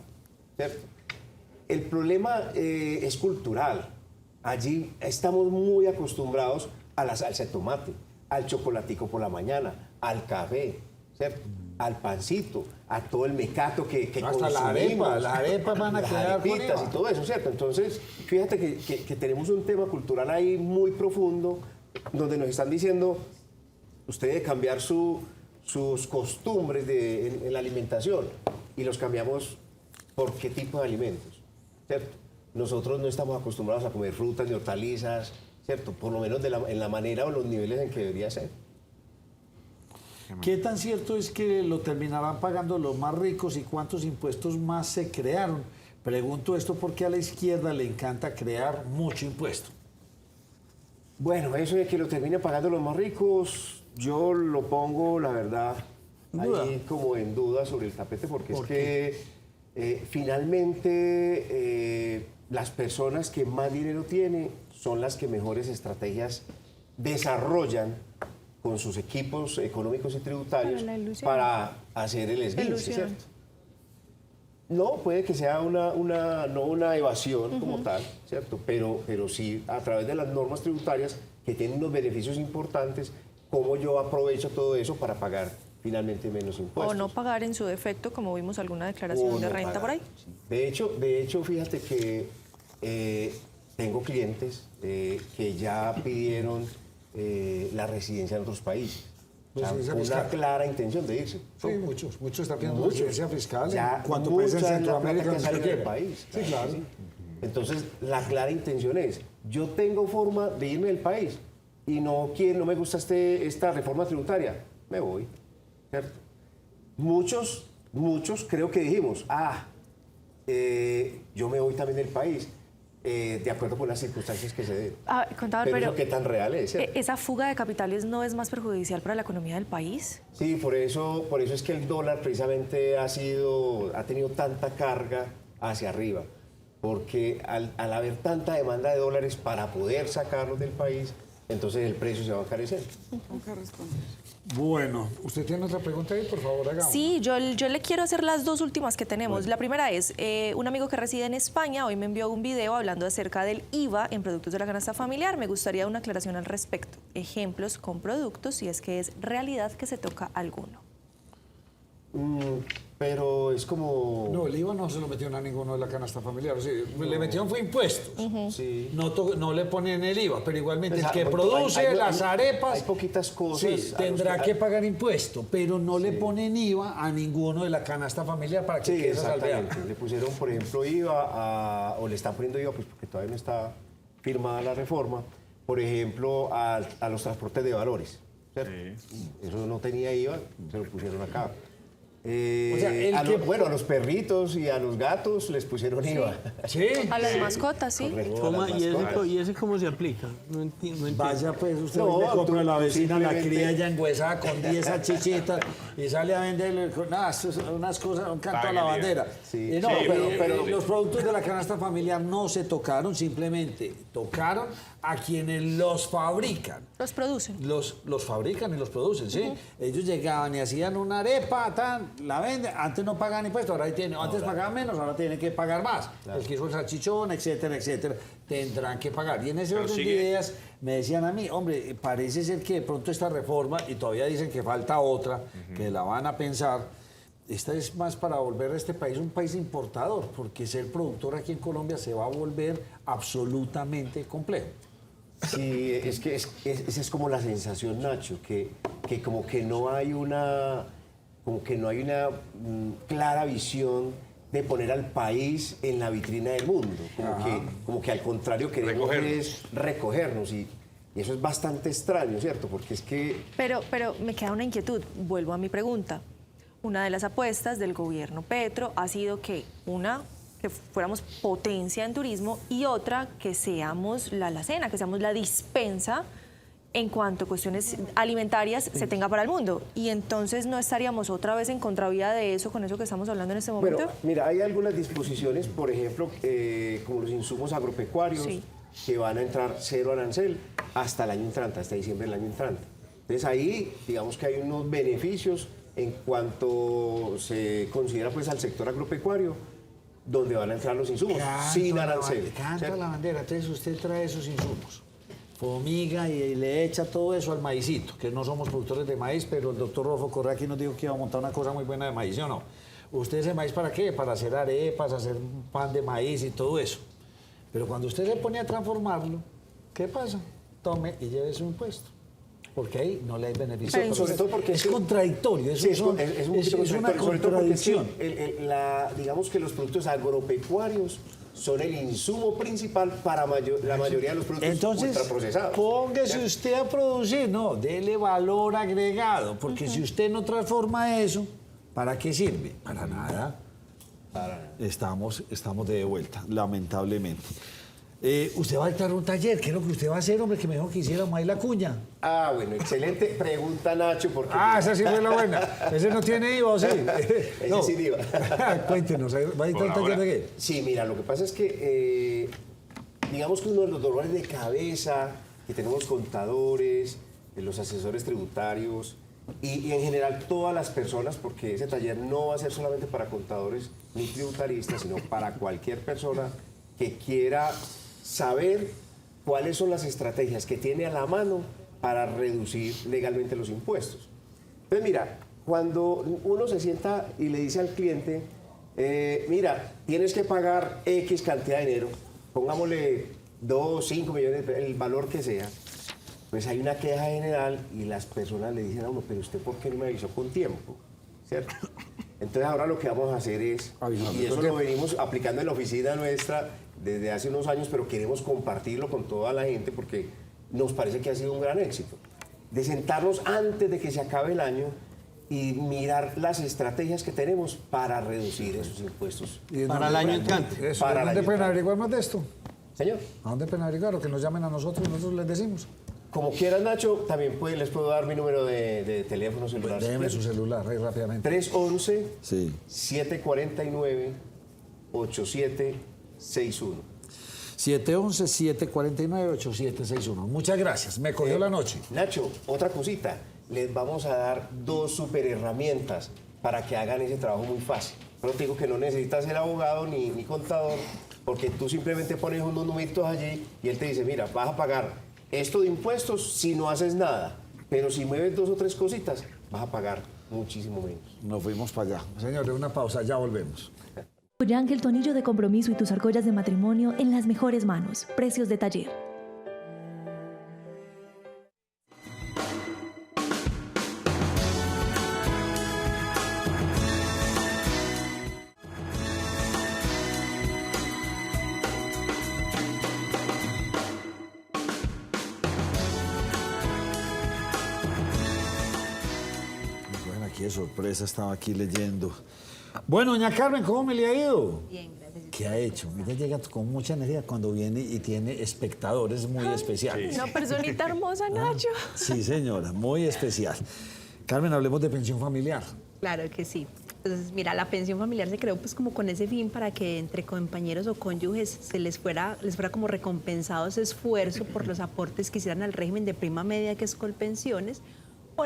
¿Cierto? El problema es cultural. Allí estamos muy acostumbrados a la salsa de tomate, al chocolatico por la mañana, al café, ¿cierto? Al pancito, a todo el mecato que hasta las arepas van a quedar con arepitas y todo eso, ¿cierto? Entonces, fíjate que tenemos un tema cultural ahí muy profundo, donde nos están diciendo, usted debe cambiar sus costumbres en la alimentación, y los cambiamos por qué tipo de alimentos, ¿cierto? Nosotros no estamos acostumbrados a comer frutas ni hortalizas, ¿cierto? Por lo menos en la manera o los niveles en que debería ser. ¿Qué tan cierto es que lo terminarán pagando los más ricos y cuántos impuestos más se crearon? Pregunto esto porque a la izquierda le encanta crear mucho impuesto. Bueno, eso de que lo terminen pagando los más ricos, yo lo pongo, la verdad, ahí como en duda sobre el tapete, porque es que finalmente las personas que más dinero tienen son las que mejores estrategias desarrollan con sus equipos económicos y tributarios para hacer el esguince, ¿cierto? No, puede que sea no una evasión como tal, ¿cierto? Pero sí a través de las normas tributarias que tienen unos beneficios importantes, cómo yo aprovecho todo eso para pagar finalmente menos impuestos. O no pagar en su defecto, como vimos alguna declaración de renta por ahí. De hecho, fíjate que tengo clientes que ya pidieron la residencia en otros países. Pues o sea, una clara intención de irse. Sí, muchos están pidiendo residencia fiscal. Ya ¿Cuánto país en Centroamérica que salen del país? Sí, claro. Sí. Entonces, la clara intención es, yo tengo forma de irme del país y no me gusta esta reforma tributaria, me voy. ¿Cierto? Muchos creo que dijimos, yo me voy también del país. De acuerdo con las circunstancias que se den. Contador, pero ¿qué tan real es? ¿Cierto? ¿Esa fuga de capitales no es más perjudicial para la economía del país? Sí, por eso es que el dólar precisamente ha tenido tanta carga hacia arriba, porque al haber tanta demanda de dólares para poder sacarlos del país, entonces el precio se va a encarecer. Bueno, ¿usted tiene otra pregunta ahí? Por favor, hagamos. Sí, yo le quiero hacer las dos últimas que tenemos. Bueno. La primera es, un amigo que reside en España hoy me envió un video hablando acerca del IVA en productos de la canasta familiar. Me gustaría una aclaración al respecto. Ejemplos con productos, si es que es realidad que se toca alguno. Pero es como... No, el IVA no se lo metieron a ninguno de la canasta familiar. O sea, le metieron fue impuestos. Sí. No le ponen el IVA, pero igualmente el que produce las arepas... Hay poquitas cosas... Sí, tendrá que pagar impuesto, pero no le ponen IVA a ninguno de la canasta familiar para que quede salveado. Le pusieron, por ejemplo, IVA, o le están poniendo IVA, pues porque todavía no está firmada la reforma, por ejemplo, a los transportes de valores. ¿Cierto? Sí. Eso no tenía IVA, se lo pusieron acá. O sea, a los perritos y a los gatos les pusieron IVA. ¿Sí? A las mascotas, sí. Correcto, ¿Y ese cómo se aplica? No entiendo. Vaya, pues usted le compra a la vecina la cría ya enguesada con 10 salchichitas y sale a venderle unas cosas, un canto a la bandera. Sí. Pero los productos de la canasta familiar no se tocaron, simplemente tocaron a quienes los fabrican. Los producen. Los fabrican y los producen, ¿sí? Ellos llegaban y hacían una arepa, la venden, antes no pagaban impuestos, ahora antes pagaban menos, ahora tienen que pagar más. Claro. El que hizo el salchichón, etcétera, etcétera, tendrán que pagar. Y en ese orden de ideas me decían a mí, hombre, parece ser que de pronto esta reforma, y todavía dicen que falta otra, que la van a pensar, esta es más para volver a este país un país importador, porque ser productor aquí en Colombia se va a volver absolutamente complejo. Sí, esa es como la sensación, Nacho, que como que no hay una clara visión de poner al país en la vitrina del mundo, como que al contrario queremos recogernos y eso es bastante extraño, ¿cierto? Porque es que... Pero me queda una inquietud, vuelvo a mi pregunta. Una de las apuestas del gobierno Petro ha sido que fuéramos potencia en turismo y otra, que seamos la alacena, que seamos la dispensa en cuanto a cuestiones alimentarias se tenga para el mundo. Y entonces no estaríamos otra vez en contravía de eso, con eso que estamos hablando en este momento. Bueno, mira, hay algunas disposiciones, por ejemplo, como los insumos agropecuarios, que van a entrar cero arancel hasta el año entrante, hasta diciembre del año entrante. Entonces ahí, digamos que hay unos beneficios en cuanto se considera pues al sector agropecuario, donde van a entrar los insumos, sin arancel. Canta la bandera, entonces usted trae esos insumos, fumiga y le echa todo eso al maicito, que no somos productores de maíz, pero el doctor Rodolfo Correa aquí nos dijo que iba a montar una cosa muy buena de maíz, ¿sí o no? ¿Usted ese maíz para qué? Para hacer arepas, hacer pan de maíz y todo eso. Pero cuando usted se pone a transformarlo, ¿qué pasa? Tome y lleve su impuesto. Porque ahí no le hay beneficio. Sobre todo porque es contradictorio, es una contradicción. Digamos que los productos agropecuarios son el insumo principal para la mayoría de los productos ultraprocesados. Póngase usted a producir, no, dele valor agregado, porque si usted no transforma eso, ¿para qué sirve? Para nada. Estamos de vuelta, lamentablemente. Usted va a dictar un taller, ¿qué es lo que usted va a hacer, hombre? Que me dijo que hiciera May la cuña. Ah, bueno, excelente pregunta, Nacho. Porque... esa sí fue la buena. ¿Ese no tiene IVA o sí? Ese sí IVA. Cuéntenos, ¿va a dictar un taller de qué? Sí, mira, lo que pasa es que, digamos que uno de los dolores de cabeza que tenemos contadores, los asesores tributarios y en general todas las personas, porque ese taller no va a ser solamente para contadores ni tributaristas, sino para cualquier persona que quiera saber cuáles son las estrategias que tiene a la mano para reducir legalmente los impuestos. Entonces, mira, cuando uno se sienta y le dice al cliente, mira, tienes que pagar X cantidad de dinero, pongámosle 2, 5 millones, el valor que sea, pues hay una queja general y las personas le dicen a uno, pero usted ¿por qué no me avisó con tiempo? ¿Cierto? Entonces ahora lo que vamos a hacer es, y eso lo venimos aplicando en la oficina nuestra desde hace unos años, pero queremos compartirlo con toda la gente porque nos parece que ha sido un gran éxito, de sentarnos antes de que se acabe el año y mirar las estrategias que tenemos para reducir esos impuestos. Para el año entrante. ¿A dónde pueden averiguar más de esto? Señor. ¿A dónde pueden averiguar? O que nos llamen a nosotros les decimos. Como quieran, Nacho, también les puedo dar mi número de teléfono celular. Déjeme su celular ahí rápidamente. 311-749-8761. 711-749-8761. Muchas gracias, me cogió la noche. Nacho, otra cosita. Les vamos a dar 2 super herramientas para que hagan ese trabajo muy fácil. Pero te digo que no necesitas ser abogado ni contador, porque tú simplemente pones unos numeritos allí y él te dice, mira, vas a pagar esto de impuestos si no haces nada, pero si mueves 2 o 3 cositas, vas a pagar muchísimo menos. Nos fuimos para allá. Señores, una pausa, ya volvemos. Ángel, tu anillo de compromiso y tus argollas de matrimonio en las mejores manos. Precios de taller. Qué sorpresa, estaba aquí leyendo. Bueno, doña Carmen, ¿cómo me le ha ido? Bien, gracias. ¿Qué ha hecho? Ella llega con mucha energía cuando viene y tiene espectadores muy especiales. Una personita hermosa, Nacho. Sí, señora, muy especial. Carmen, hablemos de pensión familiar. Claro que sí. Entonces, mira, la pensión familiar se creó pues como con ese fin para que entre compañeros o cónyuges les fuera como recompensado ese esfuerzo por los aportes que hicieran al régimen de prima media, que es Colpensiones, o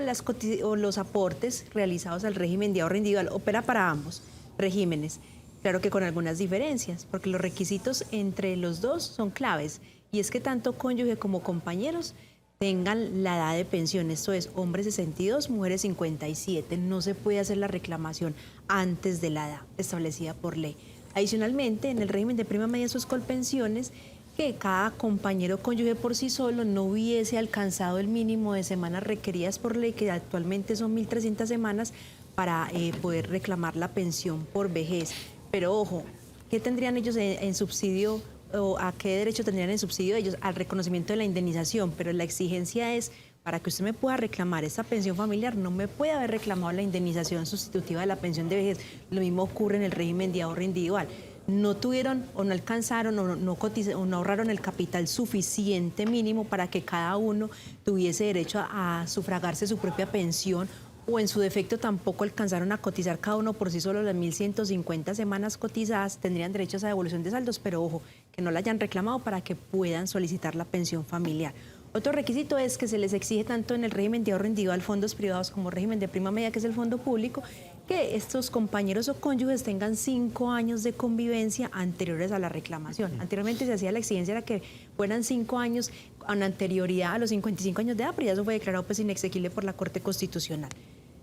los aportes realizados al régimen de ahorro individual. Opera para ambos regímenes, claro que con algunas diferencias, porque los requisitos entre los dos son claves, y es que tanto cónyuge como compañeros tengan la edad de pensión, esto es, hombres 62, mujeres 57, no se puede hacer la reclamación antes de la edad establecida por ley. Adicionalmente, en el régimen de prima media sus colpensiones, que cada compañero cónyuge por sí solo no hubiese alcanzado el mínimo de semanas requeridas por ley, que actualmente son 1.300 semanas, para poder reclamar la pensión por vejez. Pero ojo, ¿qué tendrían ellos en subsidio? ¿O a qué derecho tendrían en subsidio ellos? Al reconocimiento de la indemnización, pero la exigencia es, para que usted me pueda reclamar esa pensión familiar, no me puede haber reclamado la indemnización sustitutiva de la pensión de vejez. Lo mismo ocurre en el régimen de ahorro individual. No tuvieron o no alcanzaron o no ahorraron el capital suficiente mínimo para que cada uno tuviese derecho a sufragarse su propia pensión, o en su defecto tampoco alcanzaron a cotizar cada uno por sí solo las 1.150 semanas cotizadas, tendrían derecho a esa devolución de saldos, pero ojo, que no la hayan reclamado para que puedan solicitar la pensión familiar. Otro requisito es que se les exige tanto en el régimen de ahorro individual, fondos privados, como régimen de prima media, que es el fondo público, que estos compañeros o cónyuges tengan 5 años de convivencia anteriores a la reclamación. Anteriormente se hacía la exigencia era que fueran 5 años con anterioridad a los 55 años de edad, pero ya eso fue declarado pues inexequible por la Corte Constitucional.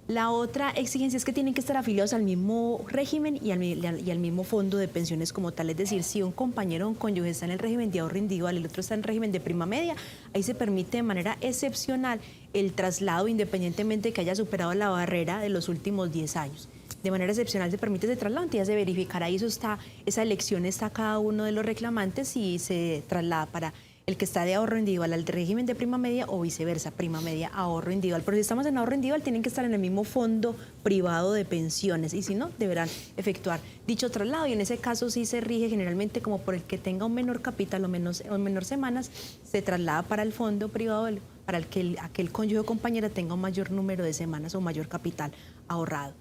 La otra exigencia es que tienen que estar afiliados al mismo régimen y al mismo fondo de pensiones como tal. Es decir, si un compañero o un cónyuge está en el régimen de ahorro individual y el otro está en el régimen de prima media, ahí se permite de manera excepcional el traslado independientemente de que haya superado la barrera de los últimos 10 años. De manera excepcional se permite ese traslado, entonces se verificará y esa elección está a cada uno de los reclamantes y se traslada para el que está de ahorro individual al régimen de prima media o viceversa, prima media a ahorro individual. Pero si estamos en ahorro individual, tienen que estar en el mismo fondo privado de pensiones y si no, deberán efectuar dicho traslado y en ese caso sí se rige generalmente como por el que tenga un menor capital o menor semanas, se traslada para el fondo privado para el que aquel cónyuge o compañera tenga un mayor número de semanas o mayor capital ahorrado.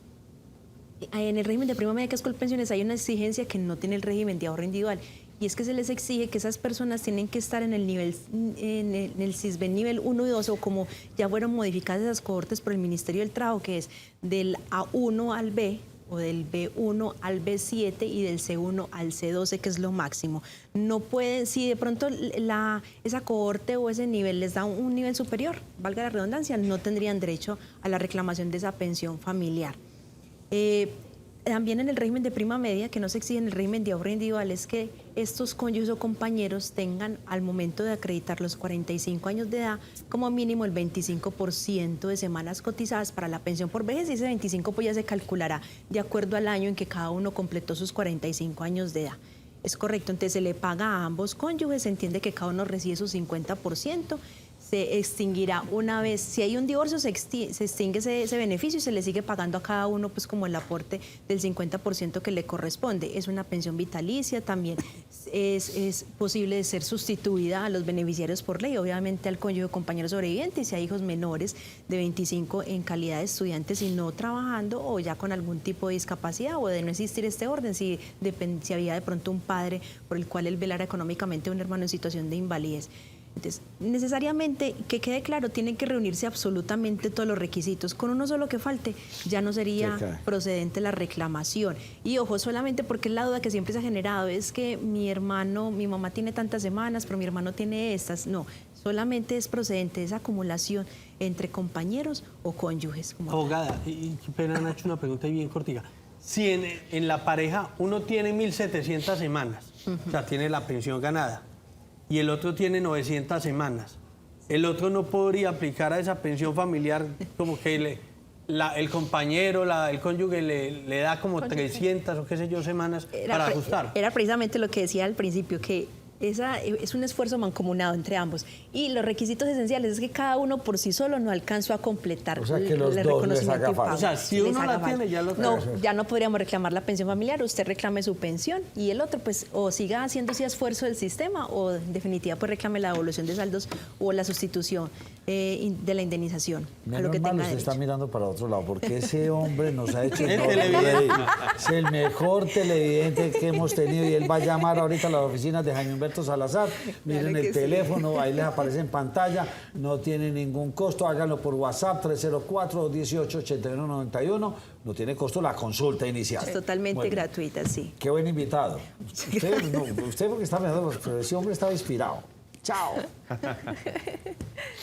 En el régimen de prima media, que es colpensiones, hay una exigencia que no tiene el régimen de ahorro individual y es que se les exige que esas personas tienen que estar en el nivel, en el CISBEN nivel 1 y 2 o como ya fueron modificadas esas cohortes por el Ministerio del Trabajo, que es del A1 al B o del B1 al B7 y del C1 al C12, que es lo máximo. No pueden, si de pronto esa cohorte o ese nivel les da un nivel superior, valga la redundancia, no tendrían derecho a la reclamación de esa pensión familiar. También en el régimen de prima media, que no se exige en el régimen de ahorro individual, es que estos cónyuges o compañeros tengan al momento de acreditar los 45 años de edad como mínimo el 25% de semanas cotizadas para la pensión por vejez y ese 25% pues ya se calculará de acuerdo al año en que cada uno completó sus 45 años de edad. Es correcto, entonces se le paga a ambos cónyuges, se entiende que cada uno recibe su 50%, se extinguirá una vez, si hay un divorcio se extingue ese beneficio y se le sigue pagando a cada uno pues como el aporte del 50% que le corresponde. Es una pensión vitalicia, también es posible de ser sustituida a los beneficiarios por ley, obviamente al cónyuge o compañero sobreviviente y si hay hijos menores de 25 en calidad de estudiantes y no trabajando o ya con algún tipo de discapacidad o de no existir este orden, si había de pronto un padre por el cual él velara económicamente a un hermano en situación de invalidez. Entonces, necesariamente, que quede claro, tienen que reunirse absolutamente todos los requisitos. Con uno solo que falte, ya no sería procedente la reclamación. Y ojo, solamente porque es la duda que siempre se ha generado, es que mi mamá tiene tantas semanas, pero mi hermano tiene estas. No, solamente es procedente esa acumulación entre compañeros o cónyuges. Abogada, y qué pena, Nacho, una pregunta bien cortica. Si en la pareja uno tiene 1.700 semanas, o sea, tiene la pensión ganada, y el otro tiene 900 semanas. El otro no podría aplicar a esa pensión familiar como que el compañero, el cónyuge le da como 300 o qué sé yo semanas para ajustar. Era precisamente lo que decía al principio, que es un esfuerzo mancomunado entre ambos. Y los requisitos esenciales es que cada uno por sí solo no alcanzó a completar o sea, que los el dos reconocimiento les y pago. O sea, si uno la tiene, ya lo No, ya no podríamos reclamar la pensión familiar, usted reclame su pensión y el otro pues o siga haciendo ese esfuerzo del sistema o en definitiva pues reclame la devolución de saldos o la sustitución de la indemnización. Menos a lo que mal tenga usted derecho. está mirando para otro lado, porque ese hombre nos ha hecho es el mejor televidente que hemos tenido y él va a llamar ahorita a las oficinas de Jaime Humberto Salazar. Miren el teléfono, ahí les aparece en pantalla, no tiene ningún costo, háganlo por WhatsApp 304-218-8191, no tiene costo la consulta inicial. Es totalmente gratuita, sí. Qué buen invitado. Usted porque está mirando, pero ese hombre estaba inspirado. Chao.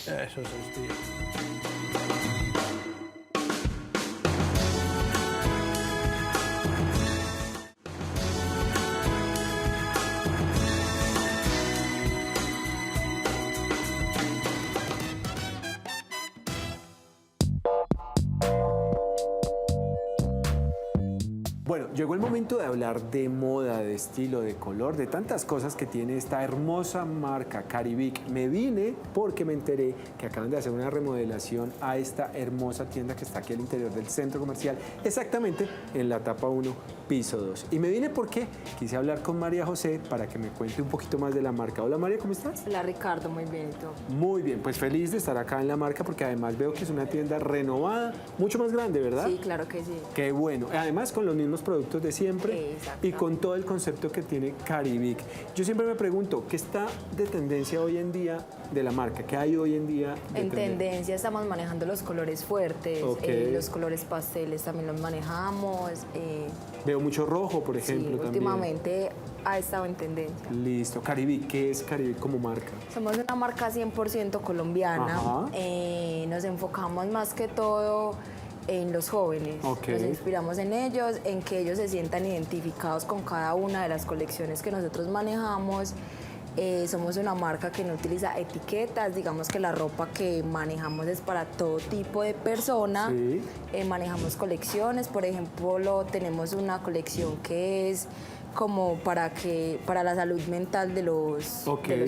Eso es, tío. Bueno, llegó el momento de hablar de moda, de estilo, de color, de tantas cosas que tiene esta hermosa marca Caribic. Me vine porque me enteré que acaban de hacer una remodelación a esta hermosa tienda que está aquí al interior del centro comercial, exactamente en la etapa 1, piso 2. Y me vine porque quise hablar con María José para que me cuente un poquito más de la marca. Hola María, ¿cómo estás? Hola Ricardo, muy bien, ¿y tú? Muy bien, pues feliz de estar acá en la marca porque además veo que es una tienda renovada, mucho más grande, ¿verdad? Sí, claro que sí. Qué bueno. Además con los mismos productos de siempre Exacto. y con todo el concepto que tiene Caribic. Yo siempre me pregunto, ¿qué está de tendencia hoy en día de la marca? ¿Qué hay hoy en día de En tendencia estamos manejando los colores fuertes, Ok. Los colores pasteles también los manejamos. Veo mucho rojo, por ejemplo, Sí, también. últimamente ha estado en tendencia. Listo. Caribic, ¿qué es Caribic como marca? Somos una marca 100% colombiana. Ajá. Nos enfocamos más que todo en los jóvenes. Ok. Nos inspiramos en ellos, en que ellos se sientan identificados con cada una de las colecciones que nosotros manejamos. Somos una marca que no utiliza etiquetas, digamos que la ropa que manejamos es para todo tipo de persona. Sí. Manejamos colecciones, por ejemplo, tenemos una colección que es como para la salud mental de los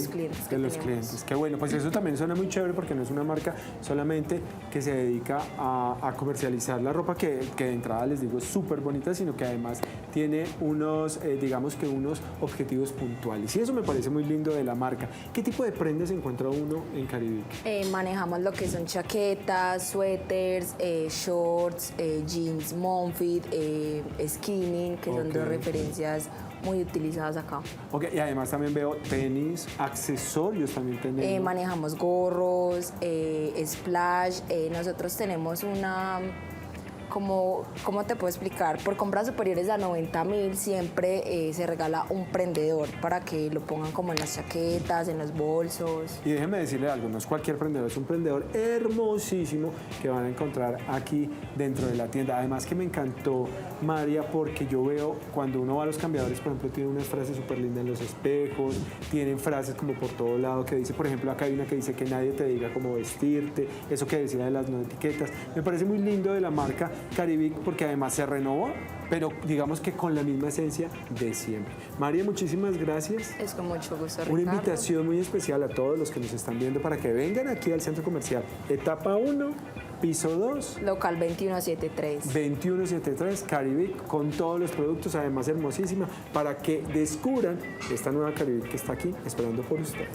clientes. De los clientes. Qué bueno, pues eso también suena muy chévere porque no es una marca solamente que se dedica a comercializar la ropa que de entrada les digo es súper bonita, sino que además tiene unos, digamos que unos objetivos puntuales. Y eso me parece muy lindo de la marca. ¿Qué tipo de prendas encuentra uno en Caribic? Manejamos lo que son chaquetas, suéteres, shorts, jeans, monfit, skinning, que son dos referencias muy utilizadas acá. Ok, y además también veo tenis, accesorios también tenemos. Manejamos gorros, splash. Nosotros tenemos una... ¿Cómo te puedo explicar? Por compras superiores a 90.000 siempre se regala un prendedor para que lo pongan como en las chaquetas, en los bolsos. Y déjeme decirle algo, no es cualquier prendedor, es un prendedor hermosísimo que van a encontrar aquí dentro de la tienda. Además que me encantó, María, porque yo veo cuando uno va a los cambiadores, por ejemplo, tiene unas frases súper lindas en los espejos, tienen frases como por todo lado que dice, por ejemplo, acá hay una que dice que nadie te diga cómo vestirte, eso que decía de las no etiquetas. Me parece muy lindo de la marca Caribic porque además se renovó, pero digamos que con la misma esencia de siempre. María, muchísimas gracias. Es con mucho gusto, Ricardo. Una invitación muy especial a todos los que nos están viendo para que vengan aquí al centro comercial. Etapa 1, piso 2. Local 2173. 2173, Caribic, con todos los productos, además hermosísima, para que descubran esta nueva Caribic que está aquí esperando por ustedes.